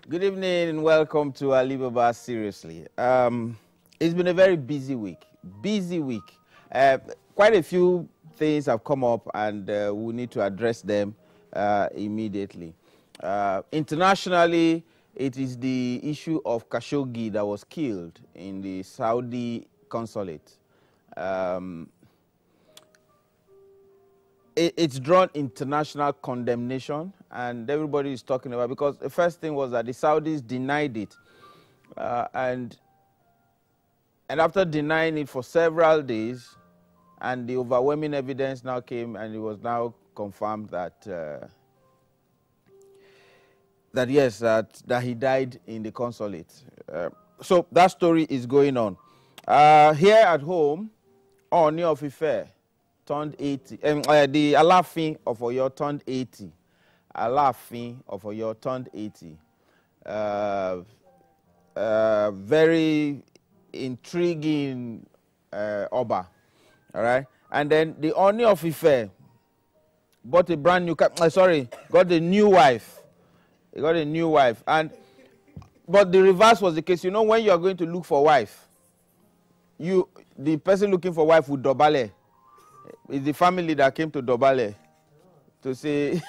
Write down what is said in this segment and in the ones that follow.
Good evening and welcome to Alibaba Seriously. It's been a very busy week. Quite a few things have come up and we need to address them immediately. Internationally, it is the issue of Khashoggi that was killed in the Saudi consulate. It's drawn international condemnation, and everybody is talking about, because the first thing was that the Saudis denied it, and after denying it for several days, and the overwhelming evidence now came, and it was now confirmed that yes, that he died in the consulate. So that story is going on. Here at home, Ooni of Ife turned 80. The Alaafin of Oyo turned 80. Alaafin of Oyo turned 80. Very intriguing Oba. All right. And then the Ooni of Ife bought a brand new got a new wife. He got a new wife. But the reverse was the case. You know, when you are going to look for wife, the person looking for wife would dobale. It's the family that came to Dobale to say,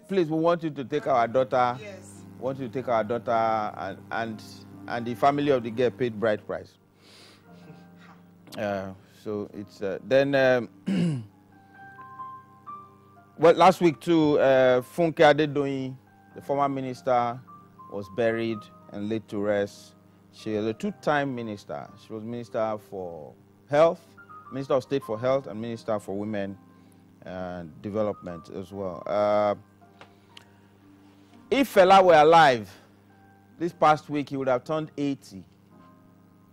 please, we want you to take our daughter. Yes. We want you to take our daughter, and the family of the girl paid bride price. So it's then. Well, last week too, Funke Adedoyin, the former minister, was buried and laid to rest. She was a two-time minister. She was Minister for Health, Minister of State for Health, and Minister for Women and Development as well. If Fela were alive this past week, he would have turned 80.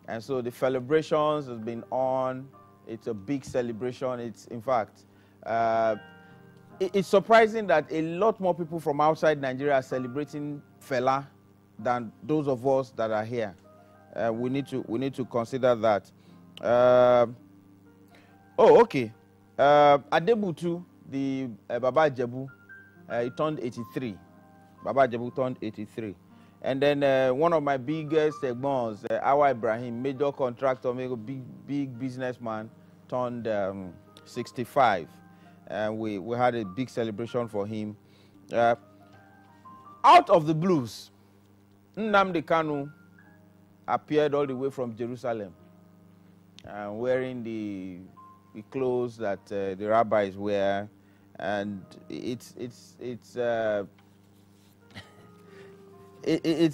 And so the celebrations has been on. It's a big celebration. It's, in fact, it's surprising that a lot more people from outside Nigeria are celebrating Fela than those of us that are here. We need to consider that. Oh, okay. Adebutu, the Baba Jebu, he turned 83. Baba Jebu turned 83. And then one of my biggest egbons, Awa Ibrahim, major contractor, big businessman, turned 65. And we had a big celebration for him. Out of the blues, Nnamdi Kanu appeared all the way from Jerusalem, wearing the clothes that the rabbis wear, and it's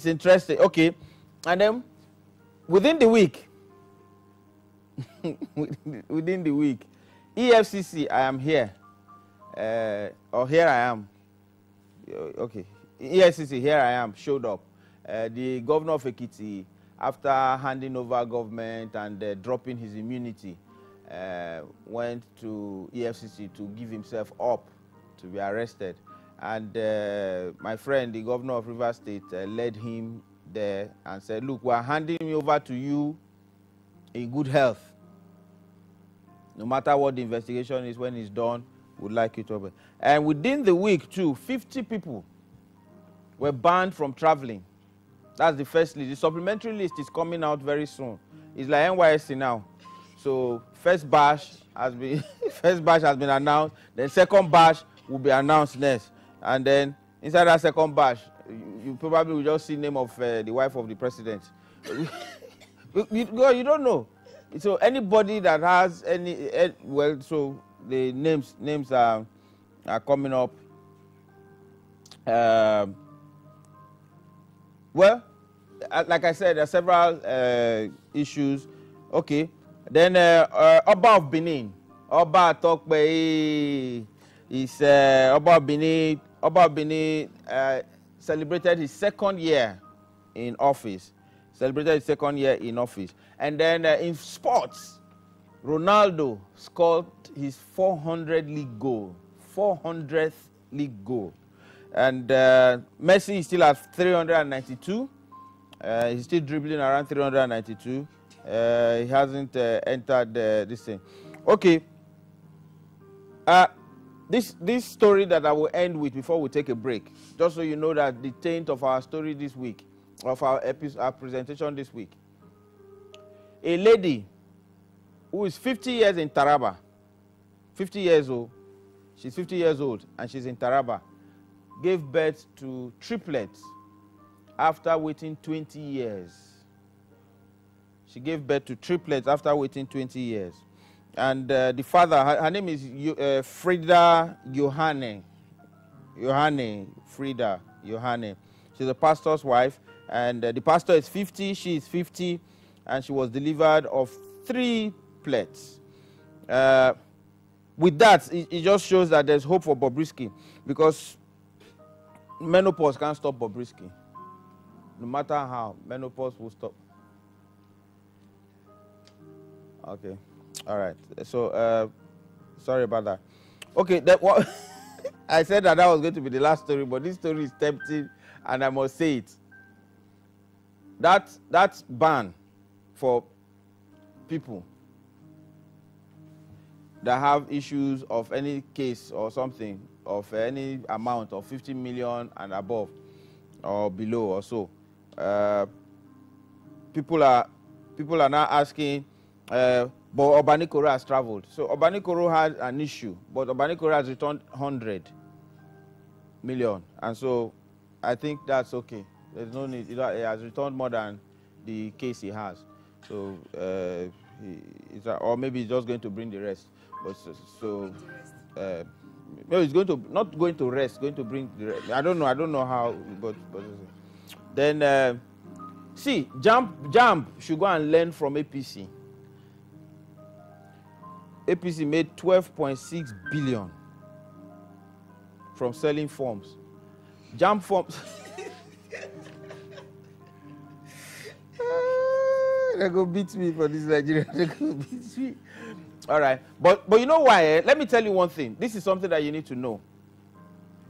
interesting. Okay, and then within the week, EFCC, I am here, or here I am. Okay, EFCC, here I am, showed up. The governor of Ekiti, after handing over government and dropping his immunity, went to EFCC to give himself up to be arrested. And my friend, the governor of Rivers State, led him there and said, look, we're handing him over to you in good health. No matter what the investigation is, when it's done, we'd like you to open. And within the week, too, 50 people were banned from traveling. That's the first list. The supplementary list is coming out very soon. It's like NYSC now. So first batch has been announced. Then second batch will be announced next. And then inside that second batch, you probably will just see the name of the wife of the president. you don't know. So anybody that has so the names are coming up. Well, like I said, there are several issues. Okay. Then Oba of Benin, Oba Tokpe is Oba of Benin celebrated his second year in office. And then in sports, Ronaldo scored his 400th league goal. 400th league goal. And Messi is still at 392. He's still dribbling around 392. He hasn't entered this thing. Okay. this story that I will end with before we take a break, just so you know that the taint of our story this week, of our presentation this week. A lady who is 50 years in Taraba, 50 years old, she's 50 years old and she's in Taraba, gave birth to triplets after waiting 20 years. She gave birth to triplets after waiting 20 years. And the father, her name is Frida Johanne. Frida Johanne. She's a pastor's wife. And the pastor is 50, she is 50. And she was delivered of 3 plets. With that, it just shows that there's hope for Bobrisky. Because menopause can't stop Bobrisky. No matter how, menopause will stop. Okay. All right. So, sorry about that. Okay. What I said that was going to be the last story, but this story is tempting, and I must say it. That ban for people that have issues of any case or something of any amount of 50 million and above or below or so, people are now asking. But Obanikoro has traveled. So Obanikoro had an issue, but Obanikoro has returned 100 million. And so I think that's okay. There's no need. He has returned more than the case he has. So, or maybe he's just going to bring the rest. But maybe he's going to, not going to rest, going to bring the rest. I don't know how, but then, see, Jump should go and learn from APC. APC made 12.6 billion from selling forms. Jump forms. They're going to beat me for this Nigerian. They're going to beat me. All right. But you know why? Let me tell you one thing. This is something that you need to know.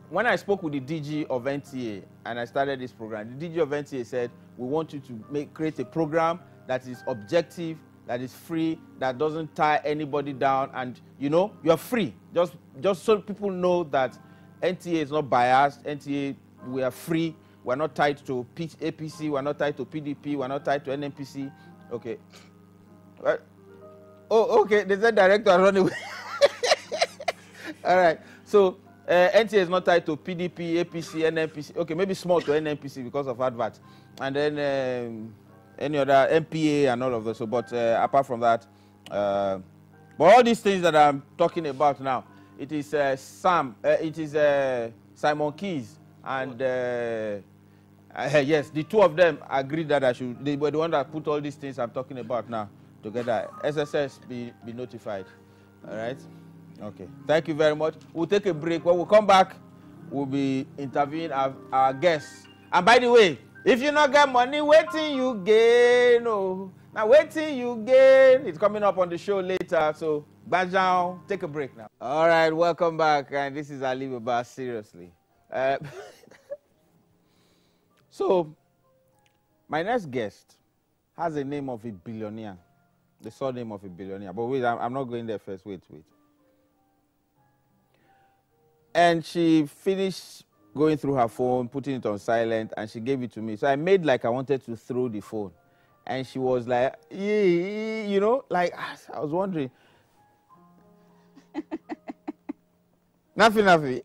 When I spoke with the DG of NTA and I started this program, the DG of NTA said, we want you to create a program that is objective, that is free, that doesn't tie anybody down, and you're free. Just so people know that NTA is not biased. NTA, we are free. We're not tied to APC. We're not tied to PDP. We're not tied to NNPC. Okay. Oh, okay. They said director run away. All right. So NTA is not tied to PDP, APC, NNPC. Okay, maybe small to NNPC because of adverts, and then. Any other MPA and all of those. So, but apart from that, but all these things that I'm talking about now, it is Simon Keys and yes, the two of them agreed that they were the one that put all these things I'm talking about now together. SSS be notified. All right. Okay. Thank you very much. We'll take a break. When we come back, we'll be interviewing our guests. And by the way, if you not get money, waiting you gain. Oh, now waiting you gain. It's coming up on the show later. So, Bajan, take a break now. All right, welcome back. And this is Alibaba, seriously. So, my next guest has the name of a billionaire, the surname of a billionaire. But wait, I'm not going there first. Wait. And she finished going through her phone, putting it on silent, and she gave it to me. So I made like I wanted to throw the phone. And she was like, like, I was wondering. Nothing.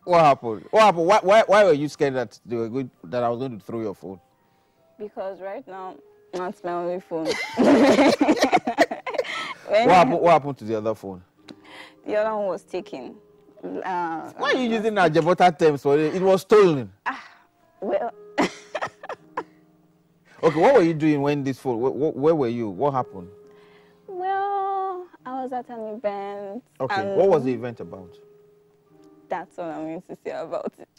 What happened? Why were you scared that I was going to throw your phone? Because right now, that's my only phone. What happened to the other phone? The other one was taken. Why are you using Ajabota terms for it? It was stolen. Well. Okay, what were you doing when this phone? Where were you? What happened? Well, I was at an event. Okay, what was the event about? That's all I'm going to say about it.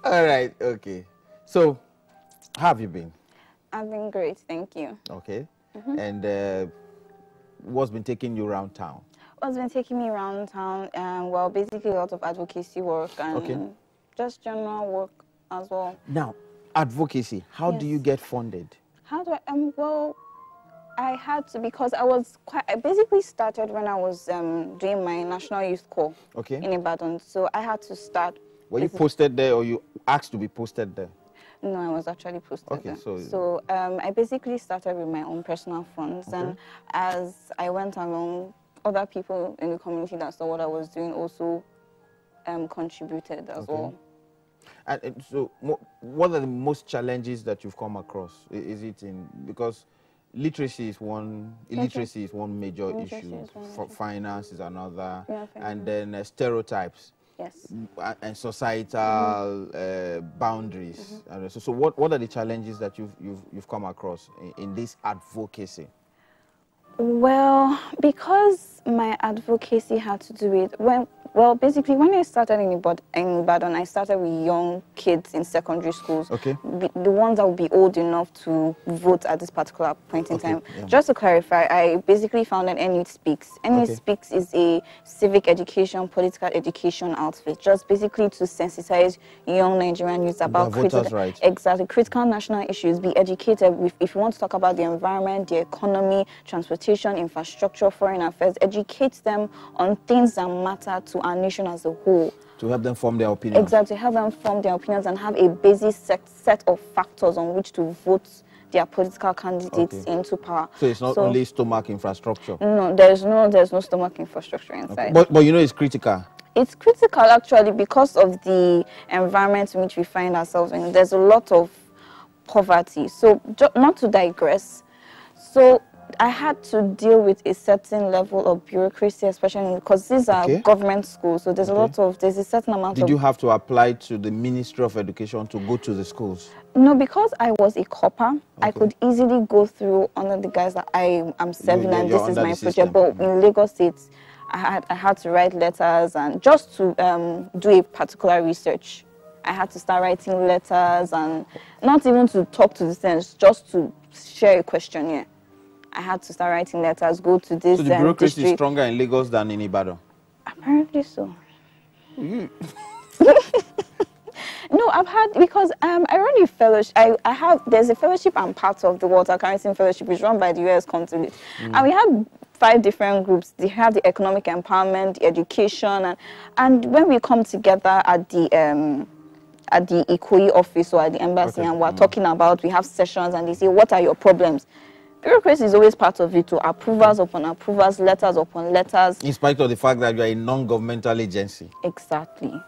All right, okay. So, how have you been? I've been great, thank you. Okay. And what's been taking you around town? What's been taking me around town? Well, basically a lot of advocacy work and just general work as well. Now, advocacy, how do you get funded? How do I, well, I had to, because I basically started when I was doing my National Youth Corps in Ibadan. So I had to start. Were you posted there, or you asked to be posted there? No, I was actually posted there. So I basically started with my own personal funds. And as I went along, other people in the community that saw what I was doing also contributed as well. And so what are the most challenges that you've come across? Is it because illiteracy is one major issue. Finance is another, and then stereotypes. Yes. And societal boundaries. So what are the challenges that you've come across in this advocacy? Well, because my advocacy had to do with basically when I started in Ibadan, I started with young kids in secondary schools. The ones that would be old enough to vote at this particular point in time. Yeah. Just to clarify, I basically founded NYouth Speaks. NYouth Speaks is a civic education, political education outfit, just basically to sensitize young Nigerian youths about critical national issues, be educated. If you want to talk about the environment, the economy, transportation, infrastructure, foreign affairs, educate them on things that matter to our nation as a whole. To help them form their opinions. Exactly, help them form their opinions and have a basic set of factors on which to vote their political candidates into power. So it's not only stomach infrastructure. No, there's no stomach infrastructure inside. But you know it's critical. It's critical actually because of the environment in which we find ourselves in. There's a lot of poverty. So not to digress. So I had to deal with a certain level of bureaucracy, especially because these are government schools. So there's there's a certain amount of... Did you have to apply to the Ministry of Education to go to the schools? No, because I was a copper, I could easily go through under the guise that I am serving and this is my project. But in Lagos State, I had to write letters, and just to do a particular research, I had to start writing letters, and not even to talk to the students, just to share a questionnaire. I had to start writing letters, go to this. So the bureaucracy is stronger in Lagos than in Ibadan? Apparently so. No, I've had, because I run a fellowship. There's a fellowship I'm part of, the Water Currency Fellowship, which is run by the US Consulate. And we have 5 different groups. They have the economic empowerment, the education, and when we come together at the Ikoyi office or at the embassy, and we're talking about, we have sessions, and they say, what are your problems? Bureaucracy is always part of it, to approvals upon approvals, letters upon letters. In spite of the fact that you are a non-governmental agency. Exactly.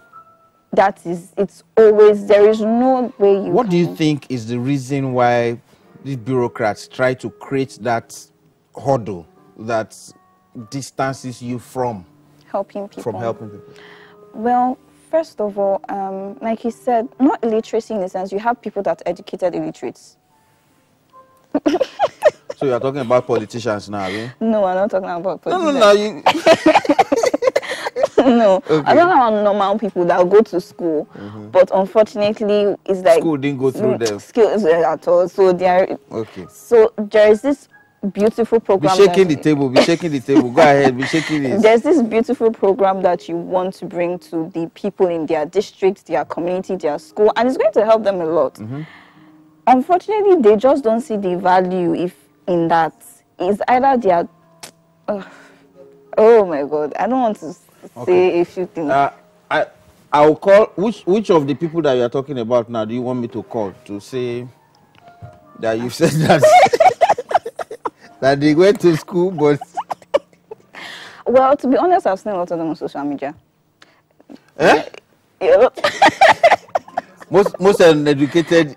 It's always, there is no way you What do you think is the reason why these bureaucrats try to create that hurdle that distances you from helping people? Well, first of all, like you said, not illiteracy in the sense, you have people that are educated illiterates. So you are talking about politicians now, eh? No, I'm not talking about politicians. No. No, I don't know normal people that go to school, but unfortunately, it's like school didn't go through them. Skills at all. So they are So there is this beautiful program. Be shaking the table. Be shaking the table. Go ahead. Be shaking it. There's this beautiful program that you want to bring to the people in their district, their community, their school, and it's going to help them a lot. Unfortunately, they just don't see the value in that. It's either they are... oh my God, I don't want to say a few things. I'll call... Which of the people that you are talking about now do you want me to call to say that you said that, that they went to school, but... Well, to be honest, I've seen a lot of them on social media. Most educated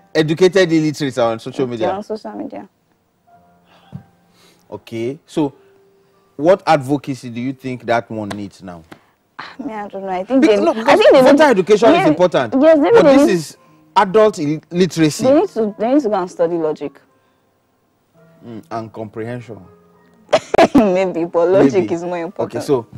illiterates are on social media. They're on social media. Okay, so what advocacy do you think that one needs now? I don't know. I think they voter education is important. Yes, but this is adult literacy. They need to go and study logic. And comprehension. Maybe, but logic is more important. Okay, so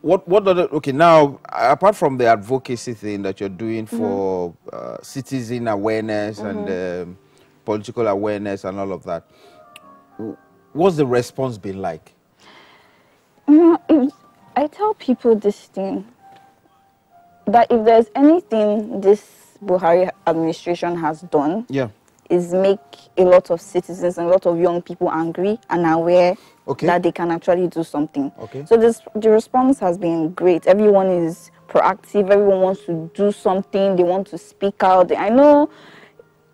what other, now apart from the advocacy thing that you're doing for citizen awareness and political awareness and all of that, what's the response been like? I tell people this thing, that if there's anything this Buhari administration has done, is make a lot of citizens and a lot of young people angry and aware that they can actually do something. So the response has been great. Everyone is proactive. Everyone wants to do something. They want to speak out. I know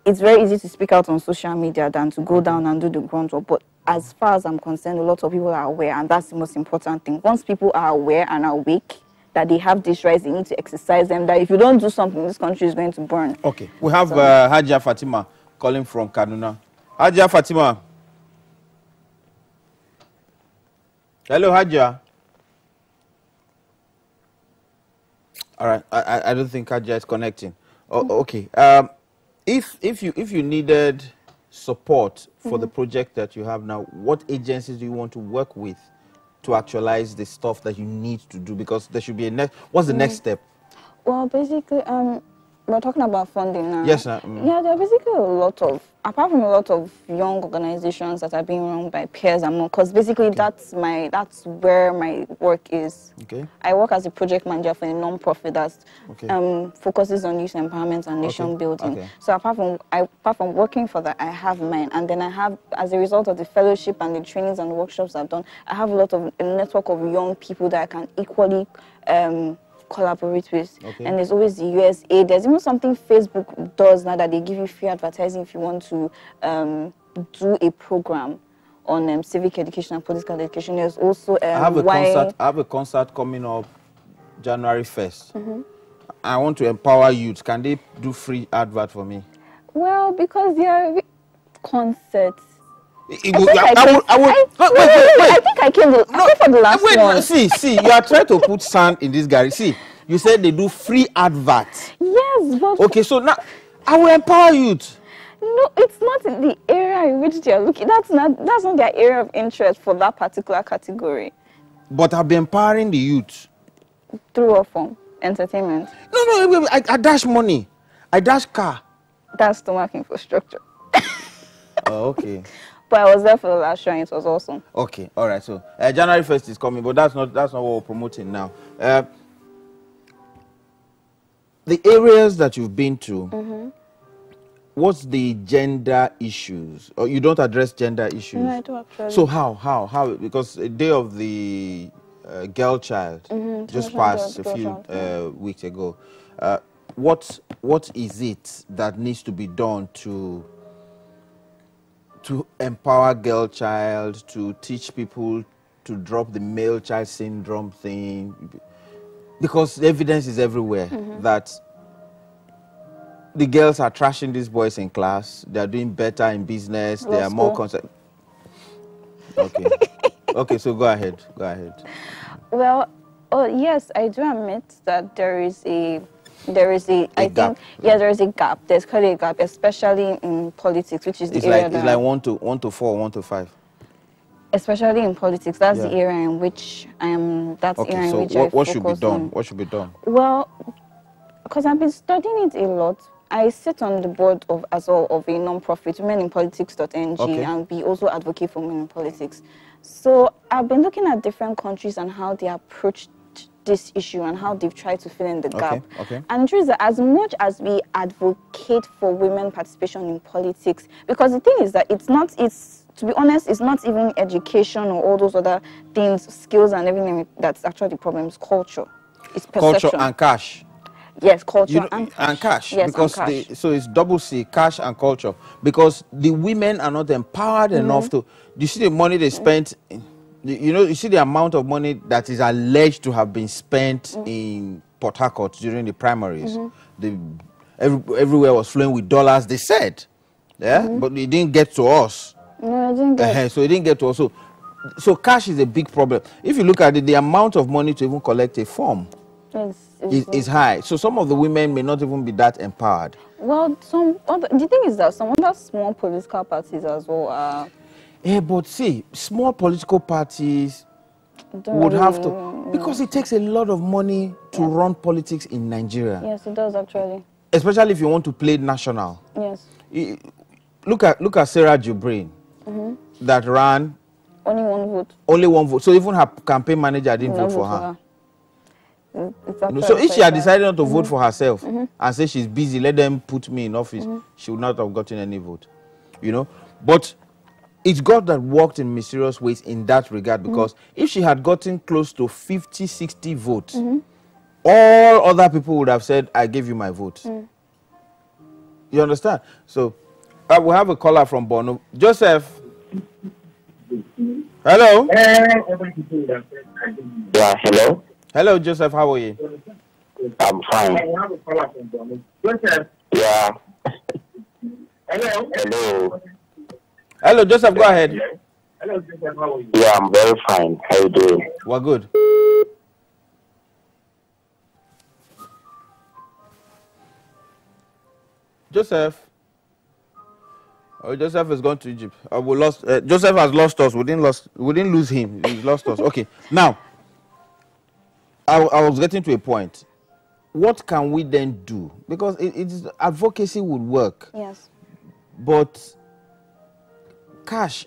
it's very easy to speak out on social media than to go down and do the ground work, but as far as I'm concerned, a lot of people are aware, and that's the most important thing. Once people are aware and awake that they have these rights, they need to exercise them, that if you don't do something, this country is going to burn. Okay, we have Hajia Fatima calling from Kaduna. Hajia Fatima. Hello, Hajia. All right, I don't think Hajia is connecting. Okay. If you needed support for the project that you have now, what agencies do you want to work with to actualize the stuff that you need to do? Because there should be a next. What's the next step? Well, basically, we're talking about funding now. Yes, Yeah, there are basically a lot of, apart from a lot of young organizations that are being run by peers and more, because basically that's where my work is. I work as a project manager for a non-profit that focuses on youth empowerment and nation building. So apart from working for that, I have mine, and then I have, as a result of the fellowship and the trainings and workshops I've done, I have a network of young people that I can equally collaborate with. And there's always the USA. There's even something Facebook does now that they give you free advertising if you want to do a program on civic education and political education. There's also I have a concert coming up January 1st. I want to empower youth. Can they do free advert for me? Well, because they are concerts. I think I came for the last one. See, you are trying to put sand in this garage. See, you said they do free adverts. Yes, but okay, so now I will empower youth. No, it's not in the area in which they are looking. That's not their area of interest for that particular category. But I'll be empowering the youth. Through what form? Entertainment? No, I dash money. I dash car. That's stomach infrastructure. Oh, okay. But I was there for the last show and it was awesome. Okay, all right. So January 1st is coming, but that's not what we're promoting now. The areas that you've been to, what's the gender issues? Or you don't address gender issues? No, I do actually. So how? Because the day of the girl child just passed a few weeks ago. What is it that needs to be done to empower girl child, to teach people to drop the male child syndrome thing? Because the evidence is everywhere that the girls are trashing these boys in class. They are doing better in business. They are more concerned. Okay. Okay, so go ahead. Well, yes, I do admit that there is a gap. There is a gap. There's clearly a gap, especially in politics, which is the area it's like 1 to 4, 1 to 5. Especially in politics, that's the area in which I am. That's the area in which I what should be done? What should be done? Well, because I've been studying it a lot. I sit on the board of a non-profit, womeninpolitics.ng, and we also advocate for women in politics. So I've been looking at different countries and how they approach this issue and how they've tried to fill in the gap. And the truth is that as much as we advocate for women participation in politics, because the thing is that to be honest, it's not even education or all those other things, skills and everything that's actually the problem. It's culture. It's perception. Culture and cash. Yes, culture and cash. Yes, because and cash. So it's double C, cash and culture. Because the women are not empowered enough to. You see the money they spent. You see the amount of money that is alleged to have been spent in Port Harcourt during the primaries. Everywhere was flowing with dollars. They said, but it didn't get to us. No, it didn't get. So it didn't get to us. So cash is a big problem. If you look at it, the amount of money to even collect a form is high. So some of the women may not even be that empowered. Well, the thing is that some other small political parties as well are. Yeah, but see, small political parties would have to, because it takes a lot of money to run politics in Nigeria. Yes, it does actually. Especially if you want to play national. Yes. Look at Sarah Jubreen that ran. Only one vote. Only one vote. So even her campaign manager didn't vote for her. So if she had decided not to vote for herself and say she's busy, let them put me in office, she would not have gotten any vote. You know, but it's God that worked in mysterious ways in that regard, because if she had gotten close to 50, 60 votes, all other people would have said, I gave you my vote. You understand? So we have a caller from Borno. Joseph. Hello. Yeah, hello. Hello, Joseph. How are you? I'm fine. Yeah. Hello. Hello, Joseph. Go ahead. Hello, Joseph. How are you? Yeah, I'm very fine. How you doing? We're good. Joseph. Oh, Joseph has gone to Egypt. We lost. Joseph has lost us. We didn't lose him. He's lost us. Okay. Now, I was getting to a point. What can we then do? Because advocacy would work. Yes. But cash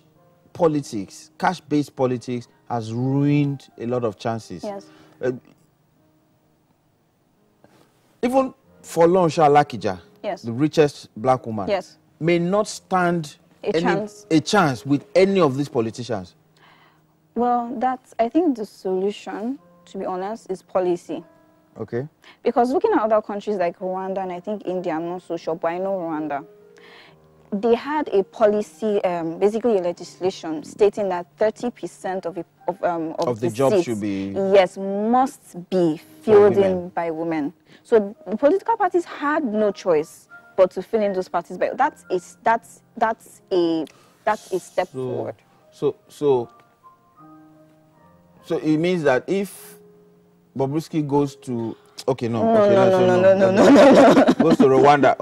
politics, cash-based politics, has ruined a lot of chances. Yes. Even Folonsha Lakija, yes, the richest black woman, yes, may not stand a chance with any of these politicians. Well, I think the solution, to be honest, is policy. Okay. Because looking at other countries like Rwanda and I think India, I'm not so sure, but I know Rwanda, they had a policy, basically a legislation stating that 30% of the jobs seats, should be, yes, must be filled in by women. So the political parties had no choice but to fill in those parties. But that's a step forward. So it means that if Bobrisky goes to No. goes to Rwanda,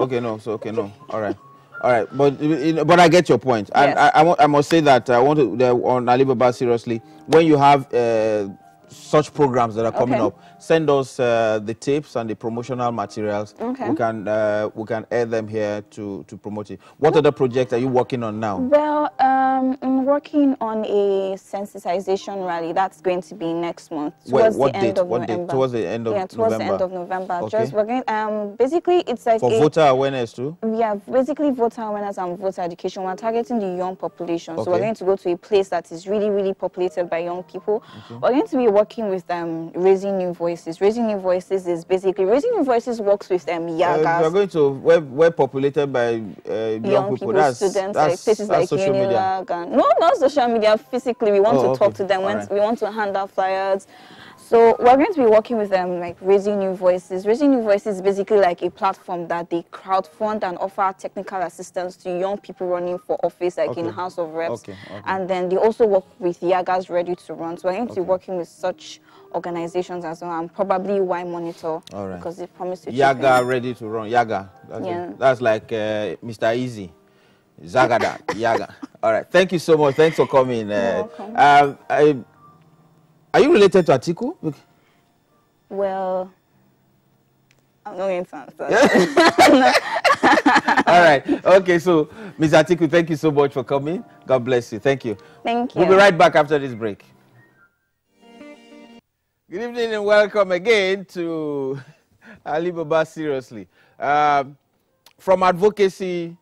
all right, but I get your point, and yes. I must say that I want to on Alibaba seriously, when you have such programs that are coming up, send us the tapes and the promotional materials. Okay. We can air them here to promote it. What other projects are you working on now? Well, I'm working on a sensitization rally that's going to be next month, towards the end of November. Towards the end of November. Towards the end of November. Okay. Just working. Basically, it's like for voter awareness too. Yeah, basically voter awareness and voter education. We're targeting the young population, so we're going to go to a place that is really, really populated by young people. Okay. We're going to be working with Raising New Voices. Raising New Voices is basically Raising New Voices works with Yagas. We're going to we're populated by young people. That's students, that's places like social media. No, not social media. Physically, we want to talk to them. We want to hand out flyers. So we're going to be working with them, like Raising New Voices. Raising New Voices is basically like a platform that they crowdfund and offer technical assistance to young people running for office, like in House of Reps. And then they also work with Yagas Ready to Run. So we're going to be working with such organizations as well, and probably Y Monitor, because they promised to. Yaga Ready to Run. Yaga. That's like Mr. Easy. Zagada. Yaga. All right. Thank you so much. Thanks for coming. You're welcome. Are you related to Atiku? Well, I'm not going to answer. All right. Okay, so Ms. Atiku, thank you so much for coming. God bless you. Thank you. Thank you. We'll be right back after this break. Good evening and welcome again to Alibaba Seriously. From advocacy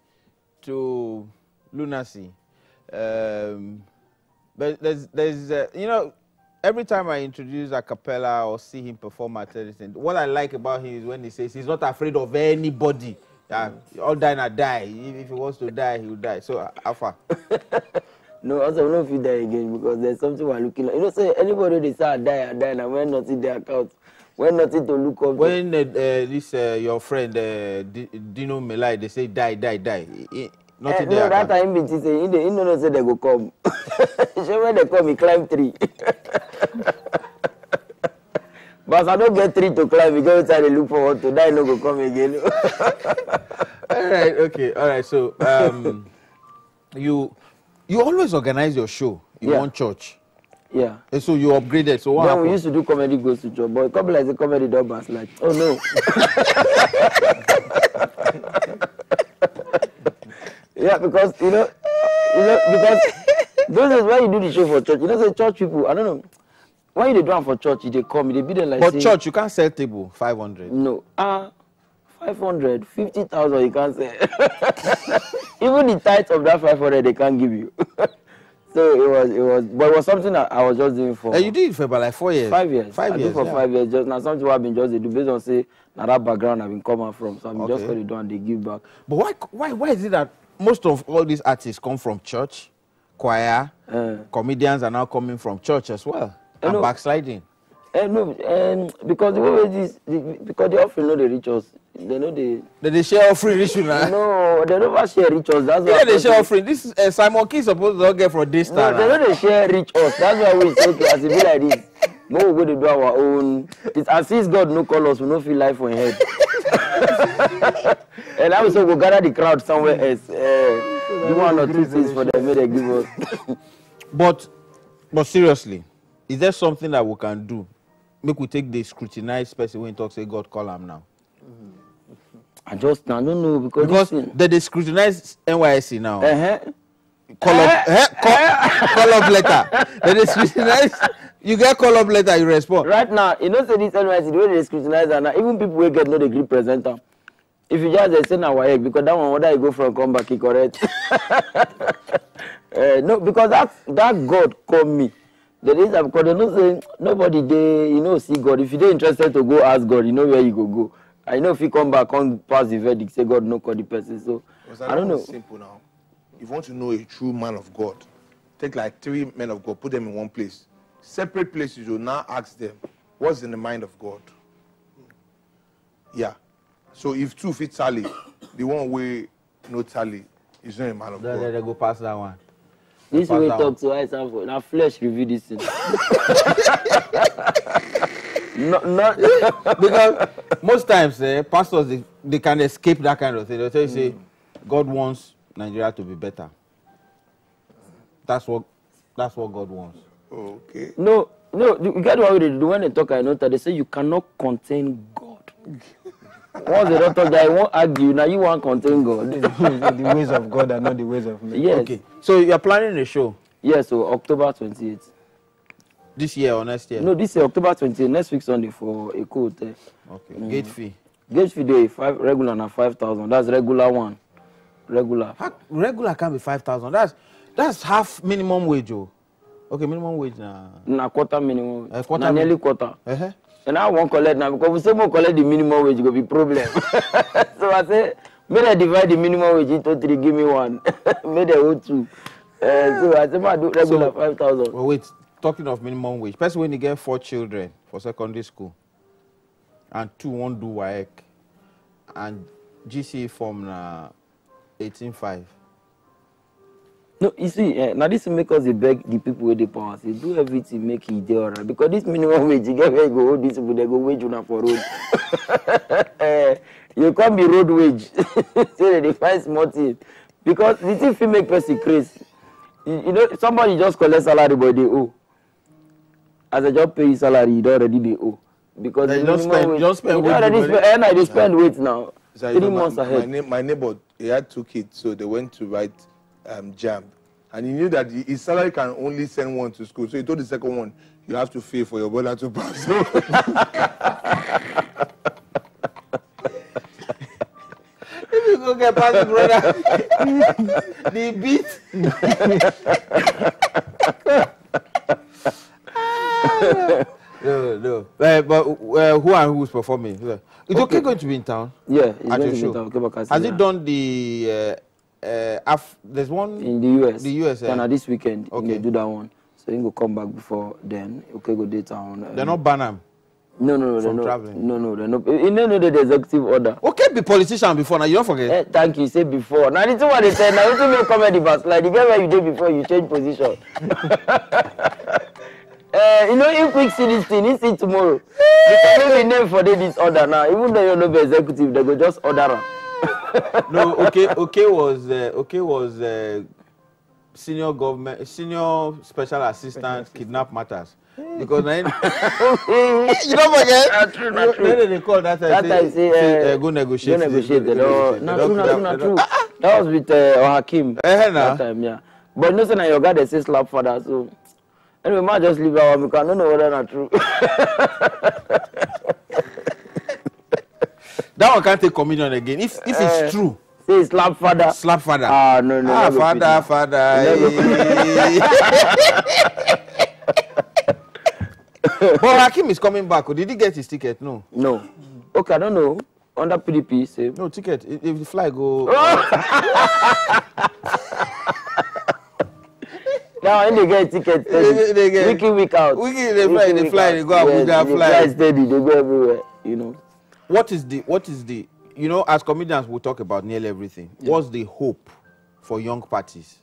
to lunacy. But there's you know, every time I introduce a cappella or see him perform at anything, what I like about him is when he says he's not afraid of anybody. All die and die. If he wants to die, he will die. So, Alpha. No, also, I don't know if you die again, because there's something we're looking at. You know, say anybody they say I die, and when not in their account, when nothing to look up. When your friend Dino Melai, they say die. Nothing there. No, that time he say he don't say they go come. So when they come, he climb tree. But I don't get tree to climb, because inside they look forward to die, no go come again. All right, okay, all right. So you always organize your show in one church. Yeah. And so you upgraded. So what happened? We used to do comedy goes to job, but a couple like the comedy dog was like, oh no. Yeah, because because those is why you do the show for church. You know, say church people, I don't know. Why they do am for church? They come, they be there like. But say, church, you can't sell table 500. No, 500, 50,000 you can't sell. Even the tithe of that 500 they can't give you. So it was, but it was something that I was just doing for. You did it for about like 4 years. 5 years. 5 years. For 5 years. Just now something I've been just do based on say now that background I've been coming from. So I'm just going to do and they give back. But why is it that most of all these artists come from church, choir, comedians are now coming from church as well, and backsliding? No, because the way this, because they often know the rituals. They know they share offering issue now. No, they never share rituals. That's why they share offering. This Simon Key supposed to get from this time. No, they know they share rituals. That's why we say okay, as it be like this. No, we go to do our own. It's as if God no call us, we no feel life on head. And I also go gather the crowd somewhere else. Do 1 or 2 things for them, may they give us. But seriously, is there something that we can do? Make we take the scrutinized person when he talks, say God call him now. I don't know because they scrutinize NYSC now. Call up letter. They scrutinize. You get call up letter, you respond. Right now, you know, say this NYSC, the way they scrutinize, and even people will get no degree presenter. If you just say now, because that one, whether you go from come back, he correct. No, because that God called me. The reason because they know say nobody they see God. If you're interested to go ask God, you know where you go. I know if you come back and pass the verdict, say God no call the person. So I don't know. Simple now. If you want to know a true man of God, take like 3 men of God, put them in one place, separate places. You now ask them, what's in the mind of God? Yeah. So if 2 fit tally, the one way no tally is not a man of God. They go past that one. This way talk to us and now flesh review this thing. Not because most times pastors they can escape that kind of thing. They'll tell you say God wants Nigeria to be better. That's what God wants. Okay. No, you get what they do when they talk. I know that they say you cannot contain God. Once they don't talk, they won't argue. Now you want to contain God. The ways of God are not the ways of men. Yes. Okay. So you're planning a show? Yes. So October 28th. This year or next year? No, this year October 28th. Next week Sunday for a hotel. Okay. Gate fee. Gate fee day 5 regular and 5,000. That's regular one. Regular. Regular can be 5,000. That's half minimum wage, oh. Okay, minimum wage now. Na quarter minimum. Quarter nearly quarter. And I won't collect now because we say more collect the minimum wage, it will be problem. So I say, may I divide the minimum wage into 3, give me 1. May they hold 2. So I say, I do regular 5,000. Well, wait, talking of minimum wage, person when you get 4 children for secondary school, and 2 won't do WAEC, and GCE form 18.5. No, you see, now this make us beg the people with the power. Say, do everything, make it there, alright. Because this minimum wage, you get where you go, all these people, they go wage una for road. You can't be road wage. So they find small thing. Because the thing will make person crazy. You know, somebody just collect salary, but they owe. As a job pay salary, you already they owe. Because they don't spend weight. And I just spend weight now. So 3 months ahead. My neighbor, he had 2 kids, so they went to write JAMB, and he knew that his salary can only send 1 to school, so he told the second one, you have to pay for your brother to pass. If you go get past the brother, the beat. No. But who and who's performing? It's okay going to be in town? Yeah, it's at going your to show. be in town. Has it done the... there's one in the US. The US. And this weekend, okay, they do that one. So you go come back before then. Okay, go date town. They're not Banham. No, they're not traveling. No, they're not. You know the executive order. Okay, be politician before now. You don't forget. Thank you. Say before. Now this is what they said. Now you make comedy bus. Like the guy where you did before, you change position. You know, if we see this thing, you see tomorrow. You can maybe name for this order now. Even though you're not executive, they go just order them. No, okay was senior special assistant kidnap matters. Because then you don't forget. True. Then they call that time say go negotiate. Not true. That was with Hakim. That time, yeah. But no, say na your guy they say slap father, so Anyway, man, just leave that one because I don't know whether that's true. That one can't take communion again. If it's true. Say slap father. Slap father. Ah, no. Ah, father. But Hakim is coming back. Did he get his ticket? No. No. Okay, I don't know. Under PDP, say. No ticket. If the fly go. Now, when they get ticket, they get week in, week out. Week in, they fly, they go Abuja, fly. They fly steady, they go everywhere, you know. What is the, you know, as comedians, we talk about nearly everything. Yeah. What's the hope for young parties?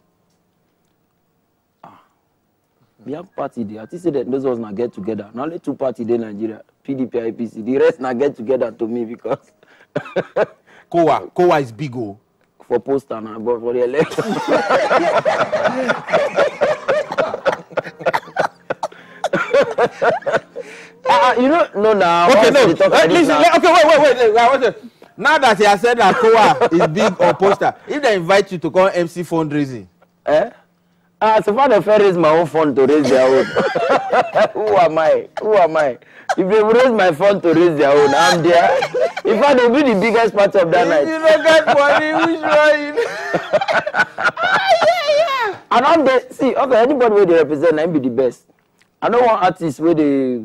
Young party, they say that those ones not get together. Not only two parties in Nigeria, PDP, IPC. The rest not get together to me because Kowa is big o. For poster now, but for the election. You don't know now. Okay, no. Listen, wait. Now that he has said that Kowa is big or poster, if they invite you to come MC fundraising, so far the fair raise my own fund to raise their own. Who am I? If they raise my fund to raise their own, I'm there. In fact, they'll be the biggest part of that night. You don't get money, which one? Yeah. And I'm there. See, okay, anybody where they represent, I be the best. I know one artist where they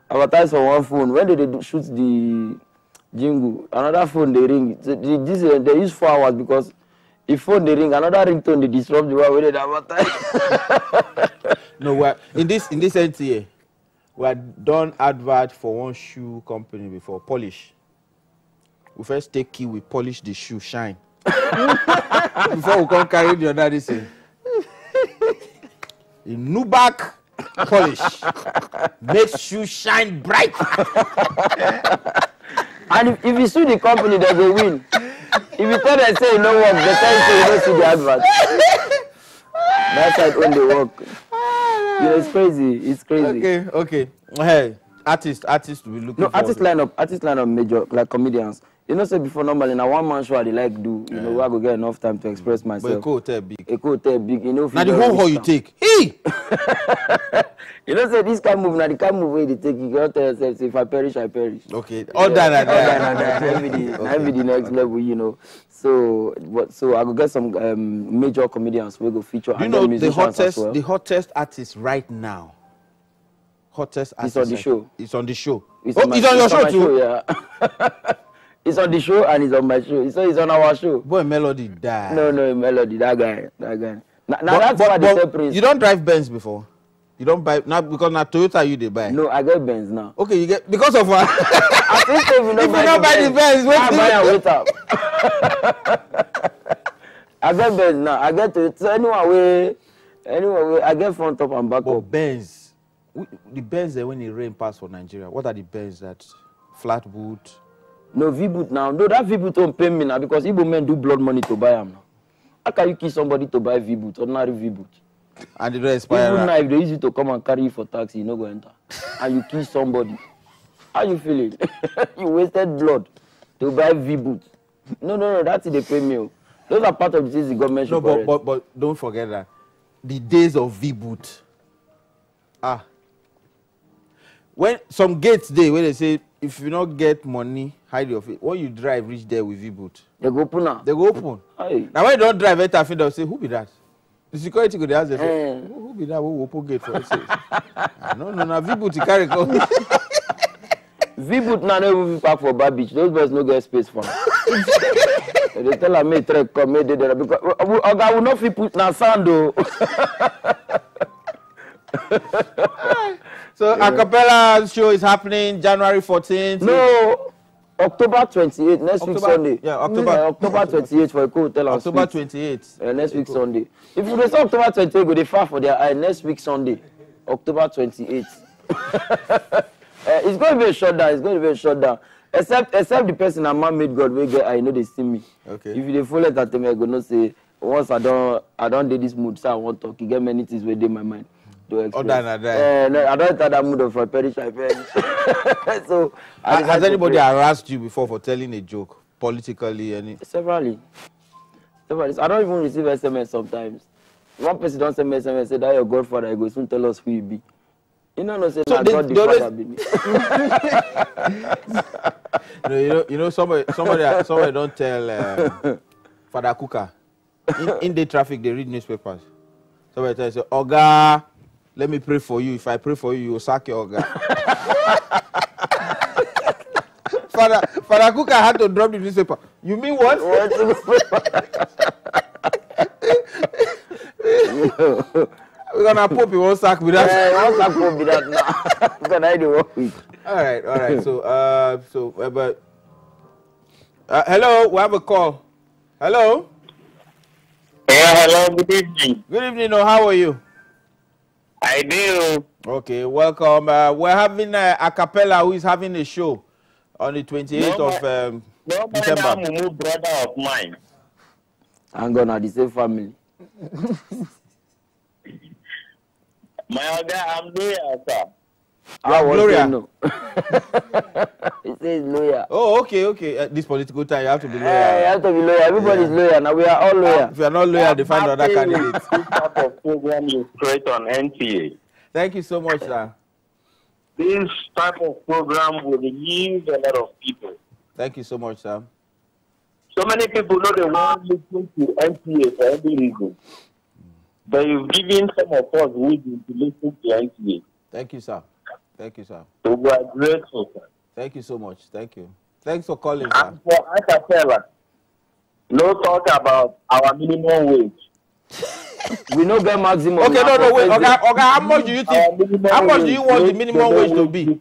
advertise on one phone. When they shoot the jingle, another phone they ring. They use 4 hours because if phone they ring, another ringtone they disrupt the way where they advertise. No, we're in this NTA, we had done advert for one shoe company before, Polish. We first take key, we polish the shoe, shine. Before we come carry the other this thing. In Nubac polish. Makes shoe shine bright. And if you sue the company, they will win. If you tell them say you don't work, they tell you say you don't see the advert. That's how it only work. You know, it's crazy. It's crazy. Okay. Hey, artists to be looking. No, artist lineup major like comedians. You know, say before normally now one man show I like do. You know, I go get enough time to express myself. But a hotel big. You know. Now the whole hall you take. Hey. You know, say this kind of move. Now the kind of move where they take. You can't tell yourself, say, if I perish, I perish. Okay. All that. That be the next level. You know. So I go get some major comedians we go feature. You know the hottest artist right now. Hottest artist. It's on the show. It's on the show. It's on your show too. Yeah. It's on the show and it's on my show. So it's on our show. Boy, Melody died. No, Melody, that guy. Now that's why they separate. You don't drive Benz before? You don't buy now because now Toyota you they buy. No, I get Benz now. Okay, you get because of what? I think if you don't buy the Benz, wait up. I get Benz now. I get to so anyway, I get front up and back up. Benz, the Benz when it rain pass for Nigeria. What are the Benz that flat boot? No V-boot now. No, that V-boot don't pay me now because Igbo men do blood money to buy them now. How can you kill somebody to buy V-boot, ordinary V-boot? And it don't expire. Even now, if they use you to come and carry you for taxi, you no go enter. And you kill somebody. How you feeling? You wasted blood to buy V-boot. No, that's it they pay me. Those are part of the things the government should correct. But don't forget that. The days of V-boot. When some gates day where they say if you don't get money, hide your face. When you drive, reach there with V-boot. They go open now. They go open. Aye. Now when you don't drive, they'll say, who be that? The security go there, they say, who be that? Who open gate for us? No, V-boot you carry go. V-boot now never be park for bar beach. Those boys no get space for. They tell her, me trek come, me there because I will not fit put na sand though. So acapella show is happening January 14th. No, October 28th, next week Sunday. Yeah, October 28th for a hotel. October 28th. Next week Sunday. If you say October 28th, go they far for their eye. Next week Sunday, October 28th. It's going to be a shutdown. Except the person a man made God will get. I know they see me. Okay. If they follow that, I go no say once I don't do this mood, so I want to talk. You get many things within my mind. No, I don't enter that mood of perish. So, has anybody harassed you before for telling a joke politically? Severally. I don't even receive SMS sometimes. one person don't send me SMS say that your godfather, he go soon tell us who he be. You know, say so God the father be me. you know, somebody don't tell Father Kuka. In the traffic, they read newspapers. Somebody tells you, Oga, let me pray for you. If I pray for you, you'll sack your Oga. Father Kuka had to drop the newspaper. You mean what? We're gonna pop you one sack with that. One sack pop with that now. We're gonna do work with. All right. Hello, we have a call. Hello. Yeah, hello, good evening. Good evening. How are you? I do. Okay, welcome. We're having a cappella who is having a show on the 28th of December. No, brother of mine. I'm gonna the same family. My other, I'm loyal, sir. Gloria. No. He says loyal. Oh, okay. This political time, you have to be loyal. You have to be loyal. Everybody's loyal. Now we are all loyal. If you are not loyal, they find other candidates. This type of program is great on NTA. Thank you so much, sir. This type of program will relieve a lot of people. Thank you so much, sir. So many people know they want to listen to NTA for any reason. But you've given some of us reason to listen to NTA. Thank you, sir. Thank you, sir. So we are grateful, sir. Thank you so much. Thank you. Thanks for calling, sir. And for acapella, no talk about our minimum wage. We know get maximum. Okay, no, wait. Okay, how much do you think? How much do you want the minimum wage to be?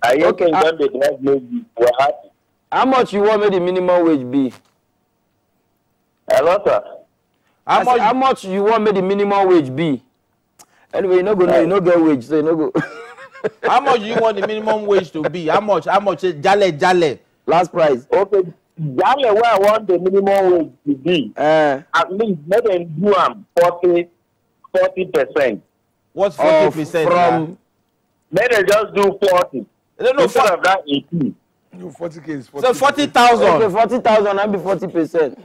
Are you okay? When they drive maybe we're happy. How much you want me the minimum wage be? Hello, sir. How much you want me the minimum wage be? Anyway, you no go know, you no get wage, so you no go. How much do you want the minimum wage to be? How much? Jale. Last price. Okay, Jale, where I want the minimum wage to be. At least let them do 40%. What's 40%? From let them just do 40. No, instead of that 18. No, 40K is 40. So 40,000. Okay, 40,000 and be 40%.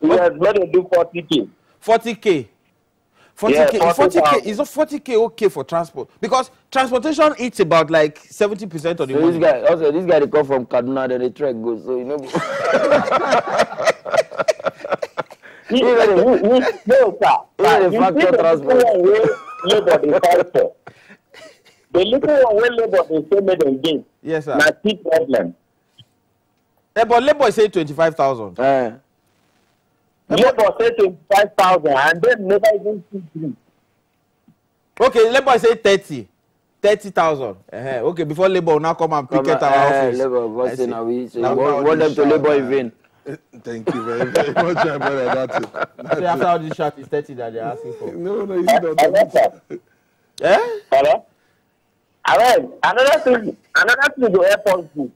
Yes, let them do 40K. 40K. 40K. Yeah, 40K. Is not 40K okay for transport? Because transportation eats about like 70% of the money. This guy they come from Kaduna, then the trek goes, so you know. No, sir. The factor transport. The little one when labor they say made them gain. Yes, sir. That's the problem. But labor is saying 25,000. Labor say 25,000 and then never even see 3. Okay, labor say 30,000. Okay, before labor will now come and pick at our office. Labor, want them to labor in vain. Thank you very much, brother. That's it. So after all this shot, it's 30 that they're asking for. No, you see that. Hello? Another thing to help us do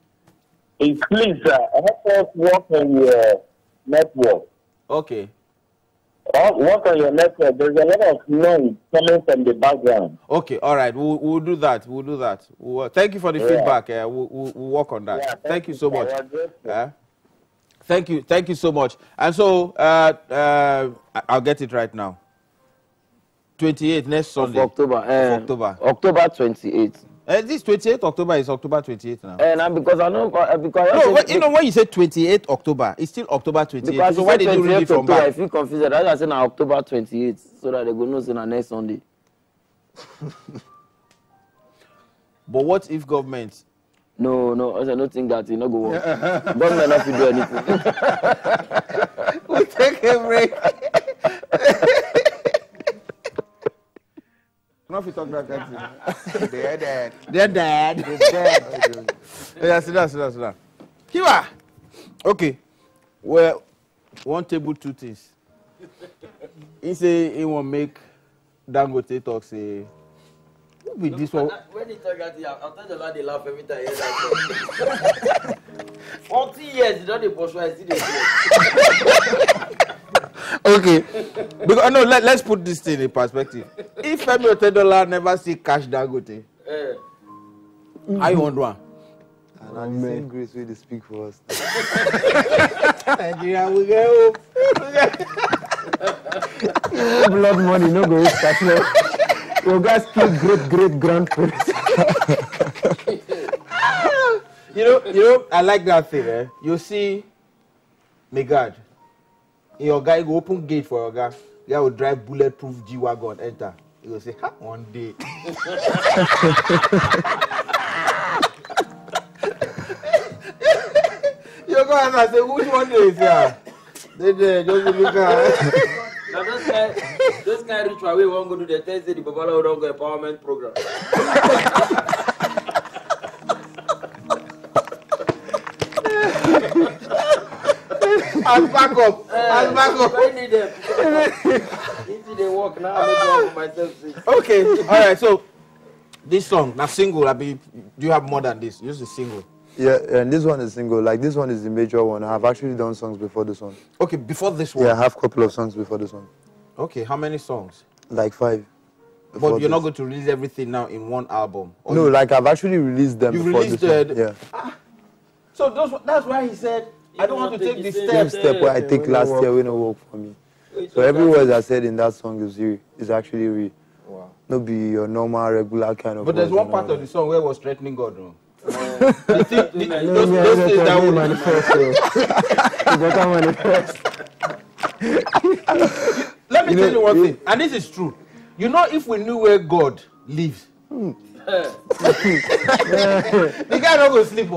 is please help us work on your network. Okay. Work on your network. There's a lot of noise coming from the background. Okay, all right. We'll do that. Thank you for the feedback. We'll work on that. Yeah, thank you so much. Thank you so much. And so I'll get it right now. 28th next Sunday. October 28th. This 28th October is October 28th now. And because I know when you say 28th October, it's still October 28th. Because so why did you read it from back? I feel confused. That's why I said now October 28th, so that they go know say next Sunday. But what if government? No, I don't think that you no go work. Government not to do anything. We take a break. Not talk that kind of They're dead. Yeah, sit down. Kiwa. Okay. Well, one table, two things. He say he want make Dangote talk say. Who be this one? When he talk that, I'll tell the lad they laugh every time. 40 years, you don't dey pursue, I see this. Okay, because no, let's put this thing in perspective. If Femi Otedola never see cash Dangote, how you want one? And the same grace way they speak for us. Nigeria, we get hope. Blood money, no go use cash. Your guys kill great grandparents. You know, I like that thing, eh? You see, my God, your guy go open gate for your guy. Guy will drive bulletproof G-Wagon, enter. He will say, ha, one day. You go and say, which one is here? They just look at. Now those guy rich away won't go to the Thursday, the Babala don't go empowerment program. I'll back up. I need them. If they walk now, I'm not myself. Okay, all right. So this song, now single. Do you have more than this? Just a single. Yeah, and this one is single. Like this one is the major one. I've actually done songs before this one. Okay, before this one. Yeah, I have a couple of songs before this one. Okay, how many songs? Like 5. But you're not going to release everything now in one album. No, like I've actually released them. You before released this it. Yeah. So that's why he said, I don't want to take the Same step where I take last year when it work for me. So every word I said in that song is actually real. Wow. Not be your normal, regular kind of. But there's one part of the song where it was threatening God. No? Those things that will manifest. You better manifest. Let me tell you one thing, and this is true. You know, if we knew where God lives, the guy not go sleep.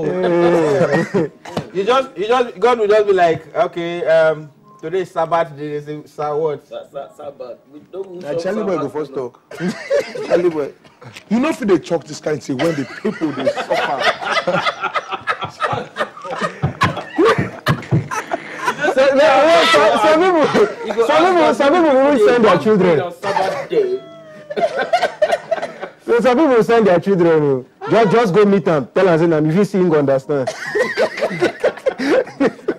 God will just be like, okay, today is Sabbath. Today is what? Sabbath. Charlie boy go first talk. Charlie boy, you know if they talk this kind of thing when the people they suffer. Some people will send their children. So some people send their children. Just go meet them. Tell them, if you sing, understand.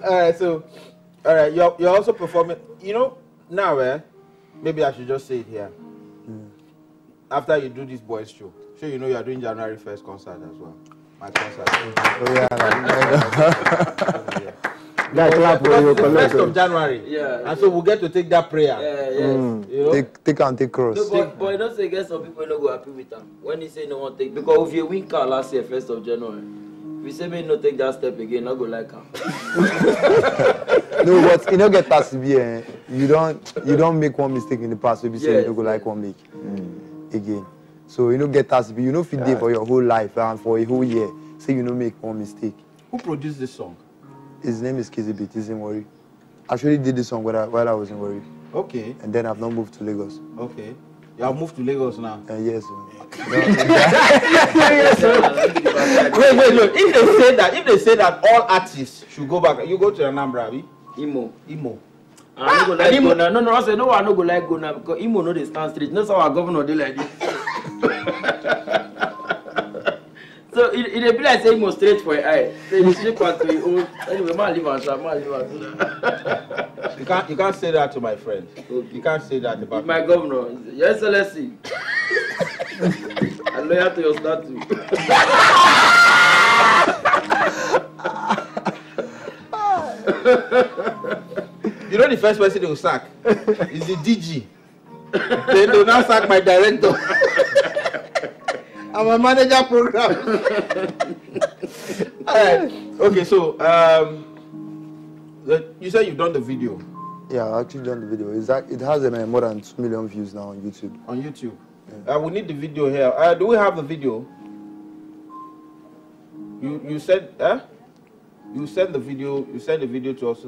All right. You're also performing. You know now, maybe I should just say it here. After you do this boys show, you know you are doing January 1st concert as well. My concert. Oh yeah. Clap for you. The 1st of January. Yeah. And so we'll get to take that prayer. Yeah, yes. You know? Take and take cross. No, but you don't say get some people not go happy with them. When he say no one take, because if you win car last year, 1st of January, if you say me no take that step again, not go like him. No, but you don't get past to be. You don't make one mistake in the past. So you say you don't go like one make again. So you don't get past to be. You know, fit there for your whole life and for a whole year. Say you don't make one mistake. Who produced this song? His name is Kizibit. He's in Warri. I actually did this song while I was in Warri. Okay. And then I've now moved to Lagos. Okay. You have moved to Lagos now? Yes. Wait. If they say that all artists should go back, you go to Anambra, abi? Imo. I no go like go now. No, I say no, I no go like go now because Imo no they stand straight. That's how our governor they like this. So it be like say Imo straight for your eye. So you shape out to your own. Anyway, man leave and shall, man leave and You can't say that to my friend. Okay. You can't say that about my governor. Your Excellency. I'm loyal to your statue. You know the first person they will sack is the DG. Then they will now sack my director. I'm a manager program. Alright. Okay, so you said you've done the video. Yeah, I actually done the video. It has more than 2 million views now on YouTube. On YouTube. Yeah. We need the video here. Do we have the video? You said you send the video. You send the video to us.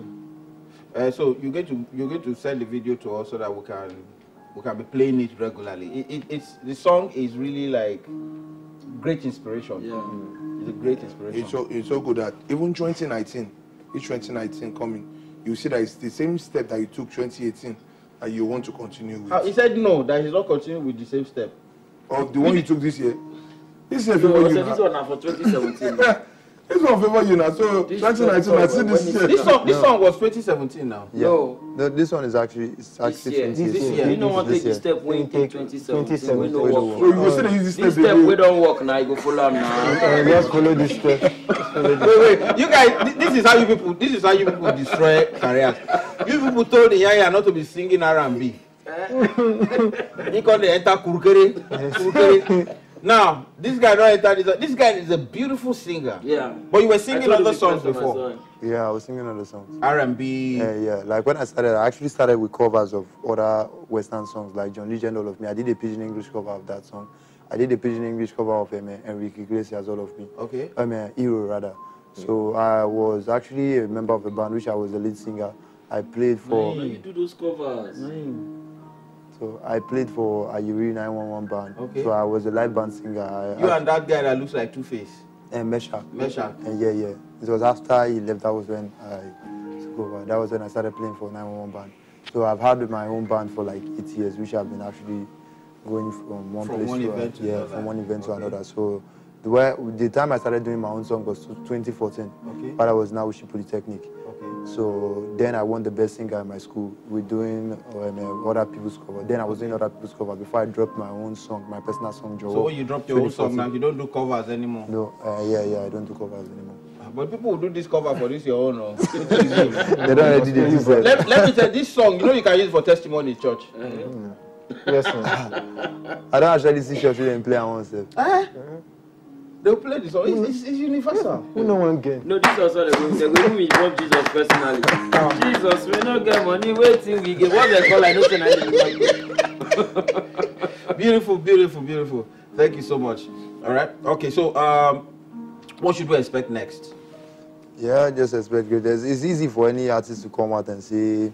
So you're going to send the video to us so that we can be playing it regularly. The song is really like great inspiration. Yeah, it's a great inspiration. It's so good that even 2019 coming, you see that it's the same step that you took 2018 that you want to continue with. He said no, that he's not continuing with the same step. Or the one you took this year. This year, this one now for 2017. This one favor you now. So 2019, I see this year. This song was 2017 now. Yeah. No, this one is actually this year. You don't want to take the step when you take 2017. We no work. So you go see the easy This step we don't work now. You go follow them now. Just follow this step. Wait. You guys, this is how you people destroy careers. You people told the Yaya not to be singing R&B. He called the enter Kurukere. Now, this guy don't enter this. This guy is a beautiful singer. Yeah. But you were singing other songs before. Yeah, I was singing other songs. R&B. Yeah. Like when I actually started with covers of other Western songs, like John Legend, All of Me. I did a Pidgin English cover of that song. I did a Pidgin English cover of Enrique Iglesias, All of Me. Okay. Hero, rather. So I was actually a member of a band, which I was the lead singer. I played for... You do those covers. So I played for a Ayuri 911 band. Okay. So I was a live band singer. And that guy that looks like Two-Face. Meshach. And yeah. It was after he left, that was when I took over. That was when I started playing for 911 band. So I've had my own band for like 8 years, which I've been actually going from one event to another. So the time I started doing my own song was 2014. Okay. But I was now with Polytechnic. Okay. So then I won the best singer in my school. We're doing other people's cover. Then I was doing other people's cover before I dropped my own song, my personal song, Joe. So when you dropped your own song now, you don't do covers anymore? No, I don't do covers anymore. But people will do this cover for this your own. No? They don't already do this. Let me tell you, this song, you can use it for testimony in church. Yes, sir. I don't actually see church and play on myself. They'll play this song. It's universal. Who no one get? No, this also they're going to involve Jesus personally. Jesus, we not get money, wait till we get what they call I don't Beautiful. Thank you so much. All right. Okay, so what should we expect next? Yeah, just expect great. It's easy for any artist to come out and say,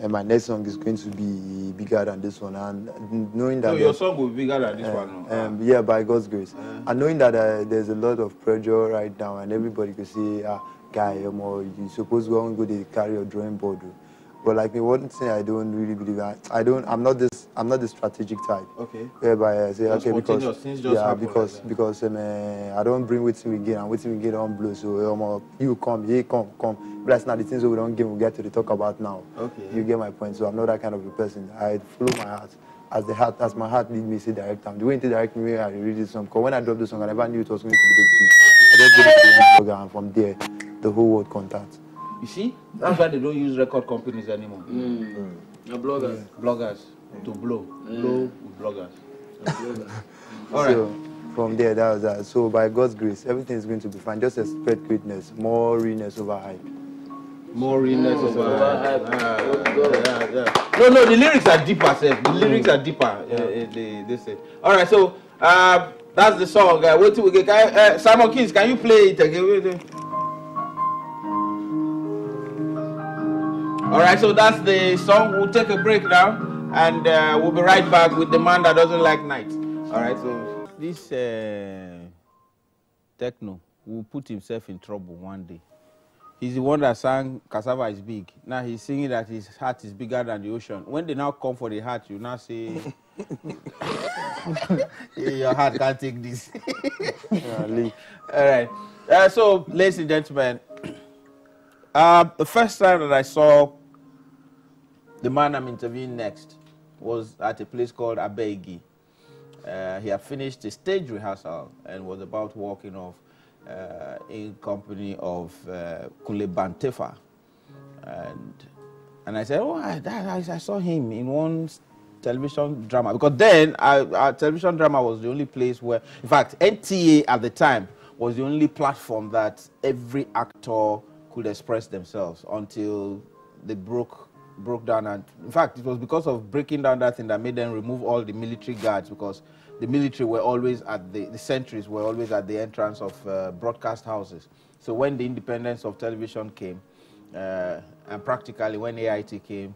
my next song is going to be bigger than this one, and knowing that your song will be bigger than this one. Yeah, by God's grace, and knowing that there's a lot of pressure right now, and everybody could say, guy, you supposed to go to carry your drawing board. But like me, one thing I don't really believe, I'm not this strategic type. Okay. Whereby I say, okay, because I don't bring with me again, and with me again on blue. So you come, come. But that's not the things that we don't give. We get to talk about now. Okay. You get my point. So I'm not that kind of a person. I follow my heart. As my heart leads me, say direct time. The way it direct me, I read this song. Because when I dropped the song, I never knew it was going to be this big. I just did it to one blogger, and from there, the whole world contact. You see, that's why they don't use record companies anymore. Bloggers to blow with bloggers. All right. So from there, that was that. So by God's grace, everything is going to be fine. Just expect greatness, more realness over hype. More realness over hype. No, the lyrics are deeper, sir. The lyrics are deeper. They say. All right, so that's the song. Wait till we get. Simon Kings, can you play it again? All right, so that's the song. We'll take a break now, and we'll be right back with the man that doesn't like night. All right, so this techno will put himself in trouble one day. He's the one that sang Cassava is Big. Now he's singing that his heart is bigger than the ocean. When they now come for the heart, you now say, your heart can't take this. All right. So, ladies and gentlemen, the first time that I saw the man I'm interviewing next was at a place called Abegi. He had finished a stage rehearsal and was about walking off in company of Kule Bantefa. And I said, I saw him in one television drama. Because then, our television drama was the only place where, in fact, NTA at the time was the only platform that every actor could express themselves until they broke down. And in fact, it was because of breaking down that thing that made them remove all the military guards, because the military were always at the sentries were always at the entrance of broadcast houses. So when the independence of television came, and practically when AIT came,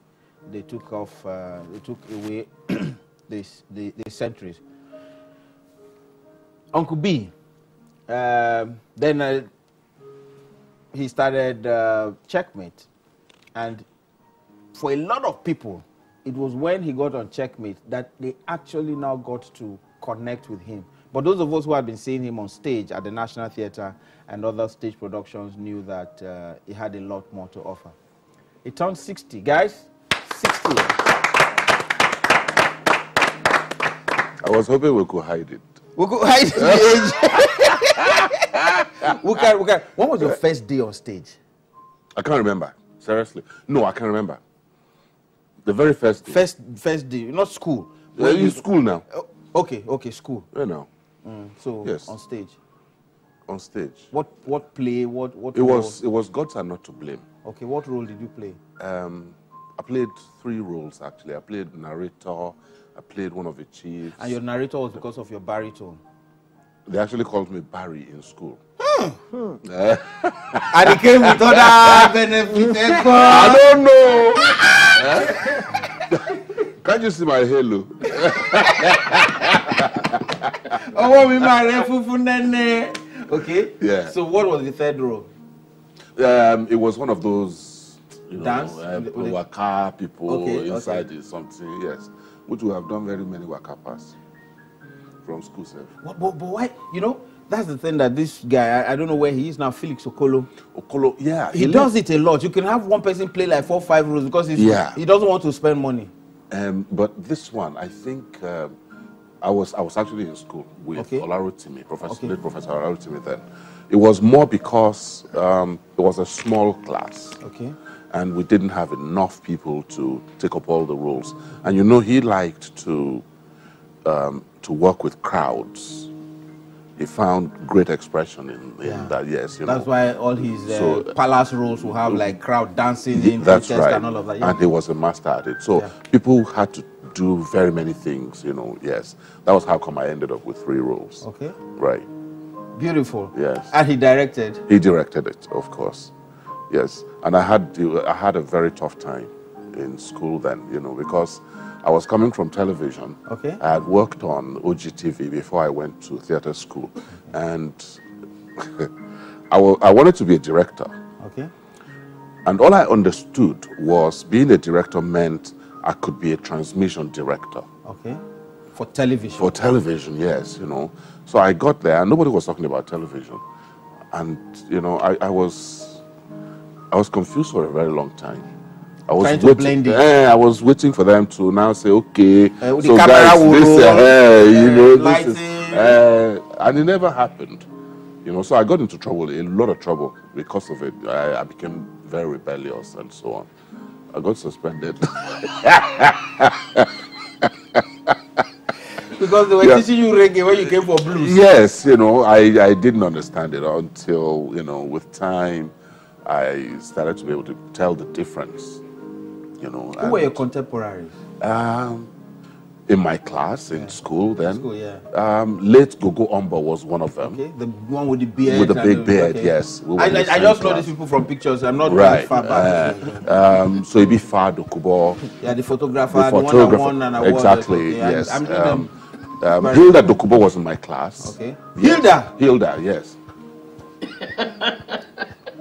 they took away the sentries. Uncle B, then he started Checkmate, and for a lot of people, it was when he got on Checkmate that they actually now got to connect with him, But those of us who had been seeing him on stage at the National Theatre and other stage productions knew that he had a lot more to offer. He turned 60, guys. 60. I was hoping we could hide it. We could hide the age. we can. When was your first day on stage? I can't remember. Seriously. No, I can't remember. The very first day. First day, not school. In school now. Okay, school. You know. So yes. on stage. On stage. What play? What? It was Gods Are Not to Blame. Okay, what role did you play? I played 3 roles actually. I played narrator. I played one of the chiefs. And your narrator was because of your baritone. They actually called me Barry in school. And it came with other benefits. I don't know. Can't you see my halo? Okay. Yeah. So what was the third role? It was one of those, Dance? waka people inside okay. something, yes. Which we have done very many waka pass from school self. But why? That's the thing that this guy, I don't know where he is now, Felix Okolo. Okolo, yeah. He does it a lot. You can have one person play like 4 or 5 roles because he doesn't want to spend money. But this one, I think, I was actually in school with Olarotimi, late Professor Olarotimi then. It was more because it was a small class. Okay. And we didn't have enough people to take up all the roles. And he liked to work with crowds. He found great expression in that, yes. That's why all his palace roles will have like crowd dancing in that's right. and all of that. Yeah. And he was a master at it. So people had to do very many things, yes. That was how come I ended up with 3 roles. Okay. Right. Beautiful. Yes. And he directed? He directed it, of course. Yes. And I had a very tough time in school then, because I was coming from television. Okay. I had worked on OGTV before I went to theater school. And I wanted to be a director. Okay. And all I understood was being a director meant I could be a transmission director. Okay. For television? For television, yes, So I got there and nobody was talking about television. And, I was confused for a very long time. I was trying to blend it. I was waiting for them to now say, okay, so guys, this is, and it never happened. So I got into trouble, a lot of trouble because of it. I became very rebellious and so on. I got suspended. Because they were teaching you reggae when you came for blues. Yes, I didn't understand it until, with time, I started to be able to tell the difference. Who were your contemporaries? In my class, in school then. School, yeah. Late Gogo Omba was one of them. Okay, the one with the beard. With the big beard, yes. I just know these people from pictures. I'm not going far back. So Ibi Fado Kubo. Yeah, the photographer, the one that won an award. Exactly, yes. Hilda Dokubo was in my class. Okay. Yes. Hilda, yes.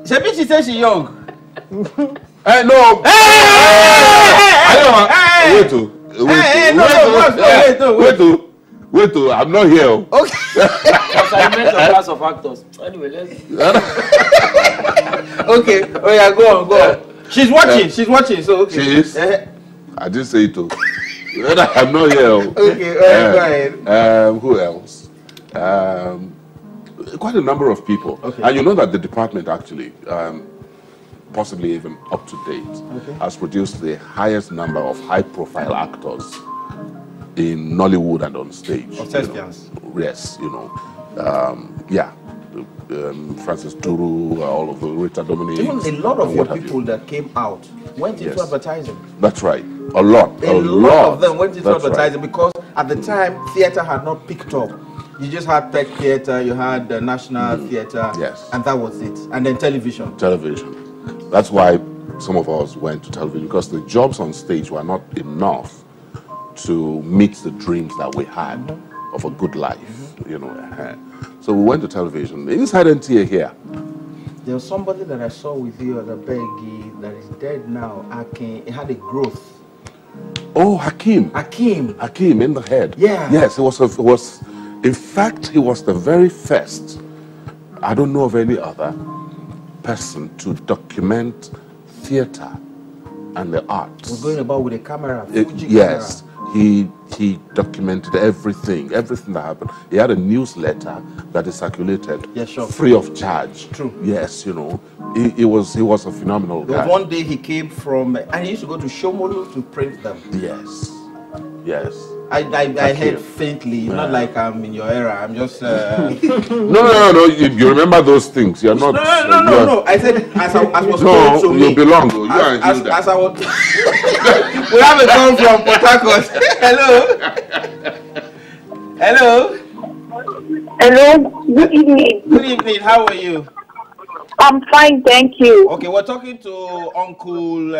She said she's young. No. Wait, I'm not here. Okay. I met a class of actors. Anyway, let's. Okay. Oh yeah, go on. She's watching. She's watching. So okay. She is. I didn't say it too. I'm not here. Okay. Go ahead. Who else? Quite a number of people. Okay. And you know that the department actually, possibly even up to date, has produced the highest number of high-profile actors in Nollywood and on stage. Of thespians? Yes, Francis Duru, all of the Rita Dominic. Even a lot of your people that came out went into advertising. That's right. A lot of them went into advertising because at the time, theatre had not picked up. You just had Tech Theatre, you had the National Theatre, and that was it. And then television. Television. That's why some of us went to television, because the jobs on stage were not enough to meet the dreams that we had of a good life, So we went to television. Inside NTA here. There was somebody that I saw with you at the Beggy that is dead now. Akin. It had a growth. Oh, Hakim. Hakim in the head. Yeah. Yes, it was In fact, he was the very first, I don't know of any other person to document theater and the arts. Was going about with a camera, Yes, he documented everything that happened. He had a newsletter that is circulated free of charge. True. Yes, you know, he was a phenomenal guy. One day he came from, and he used to go to Shomolu to print them. Yes, yes. I heard faintly, not like I'm in your era. I'm just. No. You remember those things? You're not. No. I said as was told to me. You belong. As I was. We have a call from Port Harcourt. Hello. Good evening. Good evening. How are you? I'm fine, thank you. Okay, we're talking to Uncle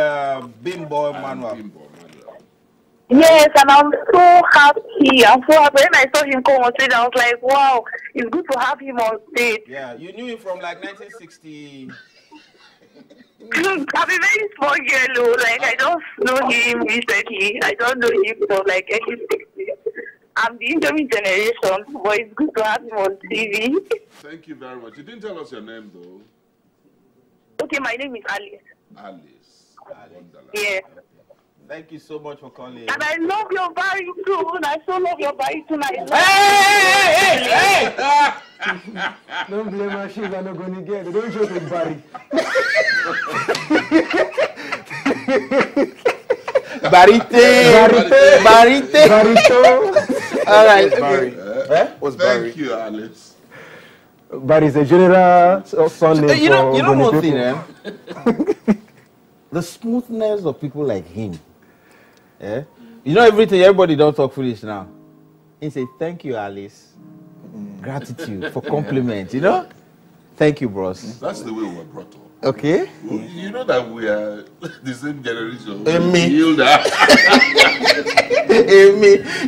Bimbo Emmanuel. Yes, and I'm so happy. I'm so happy. When I saw him come on stage, I was like, wow, it's good to have him on stage. Yeah, you knew him from like 1960. I'm a very small girl, like I just know him recently. I don't know him for like 1960. I'm the Indomie generation, but it's good to have him on TV. Thank you very much. You didn't tell us your name though. Okay, my name is Alice. Alice. Yeah. Thank you so much for calling. And I love your baritone. I so love your baritone. Hey! Don't blame her, she's not going to get it. Don't joke with Barry. Barite. All right. Barry. Thank you, Alice. Barry is a general son name. You know one thing, the smoothness of people like him. Yeah? You know everybody don't talk foolish now. He say, thank you, Alice. Gratitude for compliment, you know? Thank you, bros. That's the way we were brought up. Okay. You know that we are the same generation. Me. Me.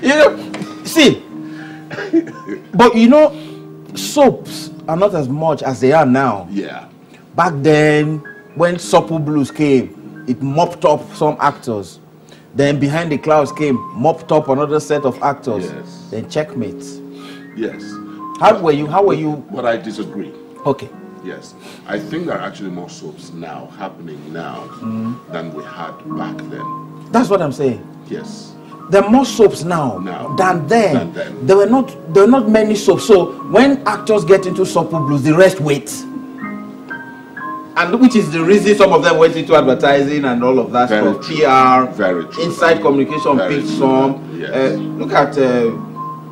You know, see, but you know, soaps are not as much as they are now. Yeah. Back then, when Supple Blues came, it mopped up some actors. Then Behind the Clouds came, mopped up another set of actors. Yes. Then Checkmate. Yes. How were you? But I disagree. Okay. Yes. I think there are actually more soaps now, happening now, than we had back then. That's what I'm saying. Yes. There are more soaps now than then. There were not many soaps. So when actors get into Supple Blues, the rest wait. And which is the reason some of them went into advertising and all of that stuff. PR, very true. Inside communication picked some. Yes. Look at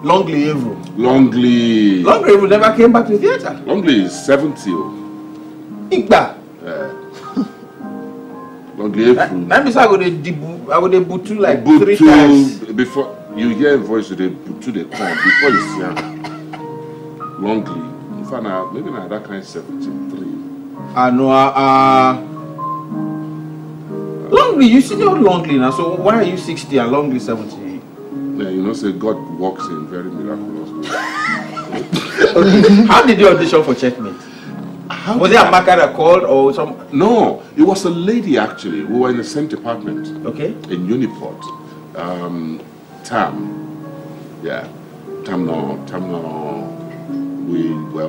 Longley Evil. Longley Evil never came back to theatre. Longley is 70. Igba. Longley Evil. Let me say I go to butu like 3 times. Before you hear a voice, they butu the come before you see her. Longley. In fact, maybe now that kind of 73. Longley, you see your Longley now, so why are you 60 and Longley 70? Yeah, you know, say God works in very miraculous ways. How did you audition for Checkmate? Was it a marker that called or some? No, it was a lady actually. We were in the same department. Okay. In Uniport. Tam. Yeah. Tam no.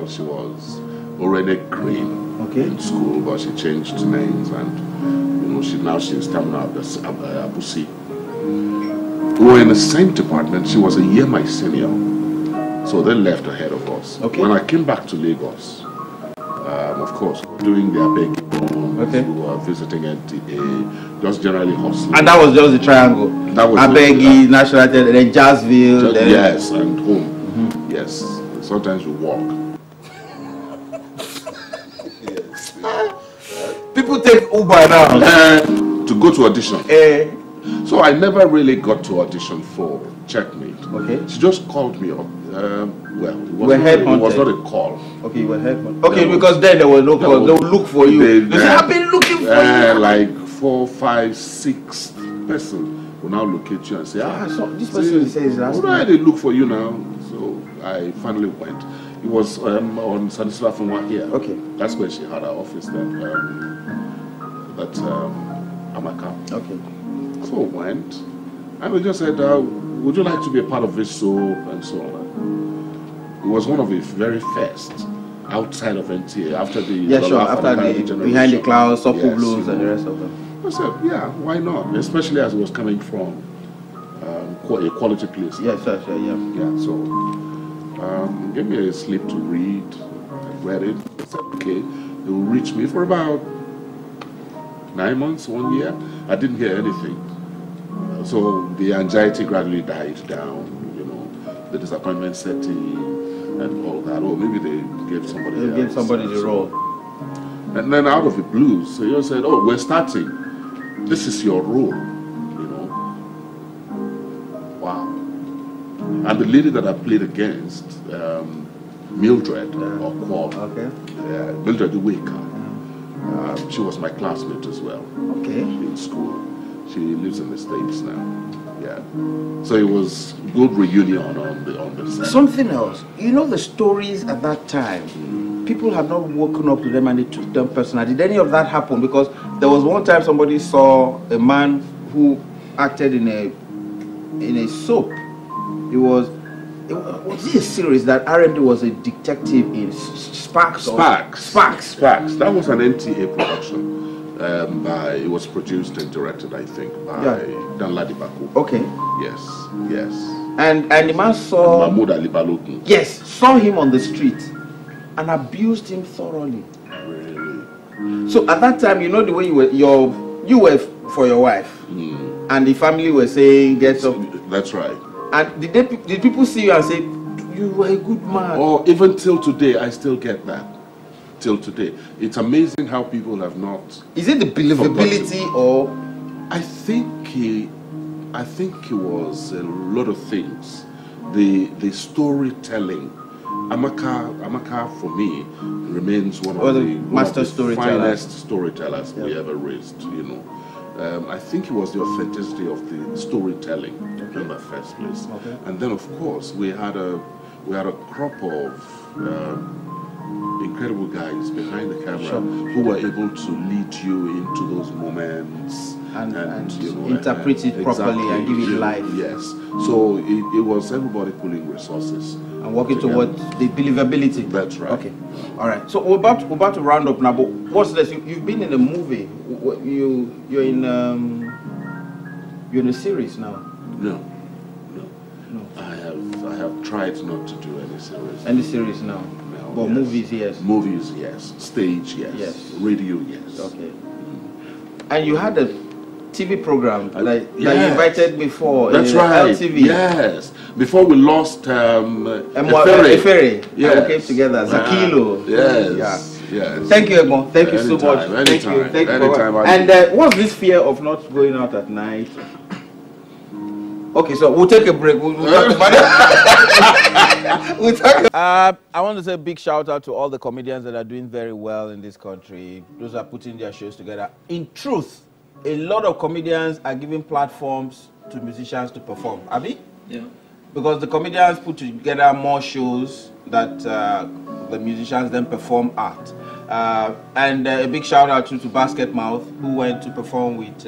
She was already green. Okay. In school, but she changed names and she's Tam Abusi. We were in the same department. She was a year my senior. So they left ahead of us. Okay. When I came back to Lagos, of course, doing their begging. Okay. We were visiting NTA, just generally hustling. And that was just the triangle. That was Abegi, National Theatre, then Jazzville. Then... Yes, and home. Yes. Sometimes we walk. People take Uber now. To go to audition. So I never really got to audition for Checkmate. Okay. She just called me up. It was not a call. Okay, you were headhunted. Okay, because then there was no call. They would look for you. They said, I've been looking for you. Like 4, 5, 6 persons will now locate you and say, so this person says that. Why they look for you now? So I finally went. It was on Sanisla Funwa here. Okay. That's where she had her office then. Amaka. Okay. So I went, and we just said, would you like to be a part of this soap and so on? it was one of the very first outside of NTA after the after the Behind the Clouds, Sopo Blues, and the rest of them. I said, yeah, why not? Especially as it was coming from a quality place. Yeah. So gave me a slip to read. I read it. I said, okay, it will reach me for about 9 months, 1 year. I didn't hear anything. So the anxiety gradually died down, the disappointment set in and all that. Or maybe they gave somebody the role. And then out of the blues, so you said, oh, we're starting. This is your role, Wow. And the lady that I played against, Mildred, or Quab, Mildred the Waker, she was my classmate as well. Okay. In school. She lives in the States now. Yeah. So it was good reunion on the set. Something else. The stories at that time, people had not woken up to them and they took them personally. Did any of that happen? Because there was one time somebody saw a man who acted in a soap. It was a series that RMD was a detective in Sparks. That was an NTA production. It was produced and directed, I think, by Dan Ladibaku. Okay. Yes. And the man saw Mahmoud Ali Balogun. Yes, saw him on the street and abused him thoroughly. Really? So at that time, the way you were for your wife, and the family were saying, "Get up." That's right. And did people see you and say, "You were a good man"? Or even till today, I still get that. Till today, it's amazing how people have not. Is it the believability or? I think it was a lot of things. The storytelling. Amaka for me remains one of the finest storytellers we ever raised. I think it was the authenticity of the storytelling in the first place. Okay. And then of course we had a crop of incredible guys behind the camera who were able to lead you into those moments and interpret it properly and give it life. Yes. So it was everybody pulling resources and working towards the believability. That's right. Okay. All right. So we're about to round up now. But what's this? You've been in a movie. You're in a series now. No. I have tried not to do any series. Any series now? No. But yes. Movies, yes. Movies, yes. Stage, yes. Yes. Radio, yes. Okay. And you had a TV program that you invited me for. That's right. LTV. Yes. Before we lost Efere. Yeah. We came together. Zakilo. Yes. Yes. Thank you, Egmon. Thank you so much. Anytime. Thank you. And what's this fear of not going out at night? Okay, so we'll take a break. We'll talk about it. I want to say a big shout out to all the comedians that are doing very well in this country. Those are putting their shows together. In truth, a lot of comedians are giving platforms to musicians to perform. Abi? Yeah. Because the comedians put together more shows that the musicians then perform at. And a big shout out to Basket Mouth, who went to perform with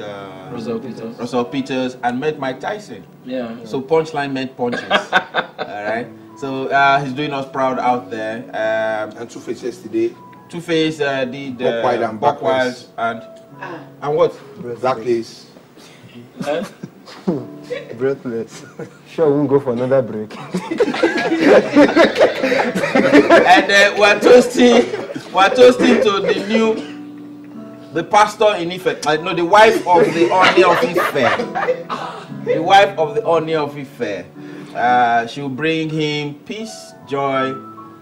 Russell Peters and met Mike Tyson. Yeah. So punchline meant punches. All right. So he's doing us proud out there. And Two-Face yesterday. Two-Face did Buckwild and what? Blackface. Breathless. Sure, we won't go for another break. And we're toasting to the pastor in Ife. No, the wife of the Oni of Ife. The wife of the Oni of Ife. She'll bring him peace, joy,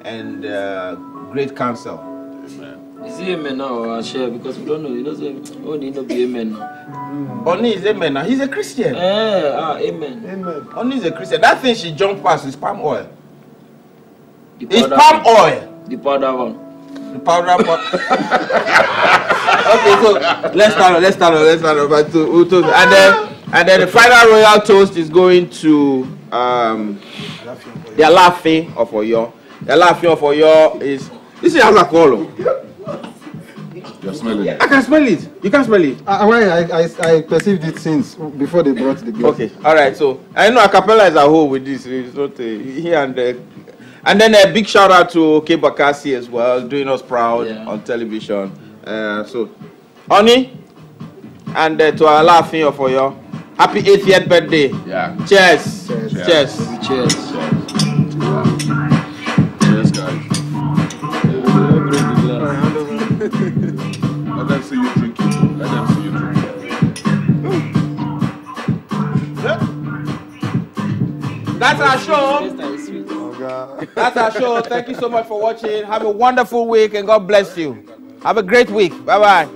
and great counsel. Is he amen now or share? Because we don't know. He doesn't Oni not be amen now. Oni is amen now. He's a Christian. Amen. Amen. Oni is a Christian. That thing she jumped past is palm oil. It's palm oil. The powder one. The powder one. Okay, so let's start on. And then the final royal toast is going to the Alaafin of Oyo. The Alaafin of Oyo is this is alcohol. You're smelling it. I can smell it. You can smell it. I perceived it since before they brought the glass. Okay, all right. So I know a cappella is at home with this. It's not here and there. And then a big shout out to K Bakassi as well, doing us proud on television. So, Oni, and to our laughing for you. Happy 80th birthday. Yeah. Cheers. Cheers. Cheers. Cheers, guys. Let them see you drinking. Let them see you drinking. That's our show. That's our show. Thank you so much for watching. Have a wonderful week and God bless you. Have a great week. Bye-bye.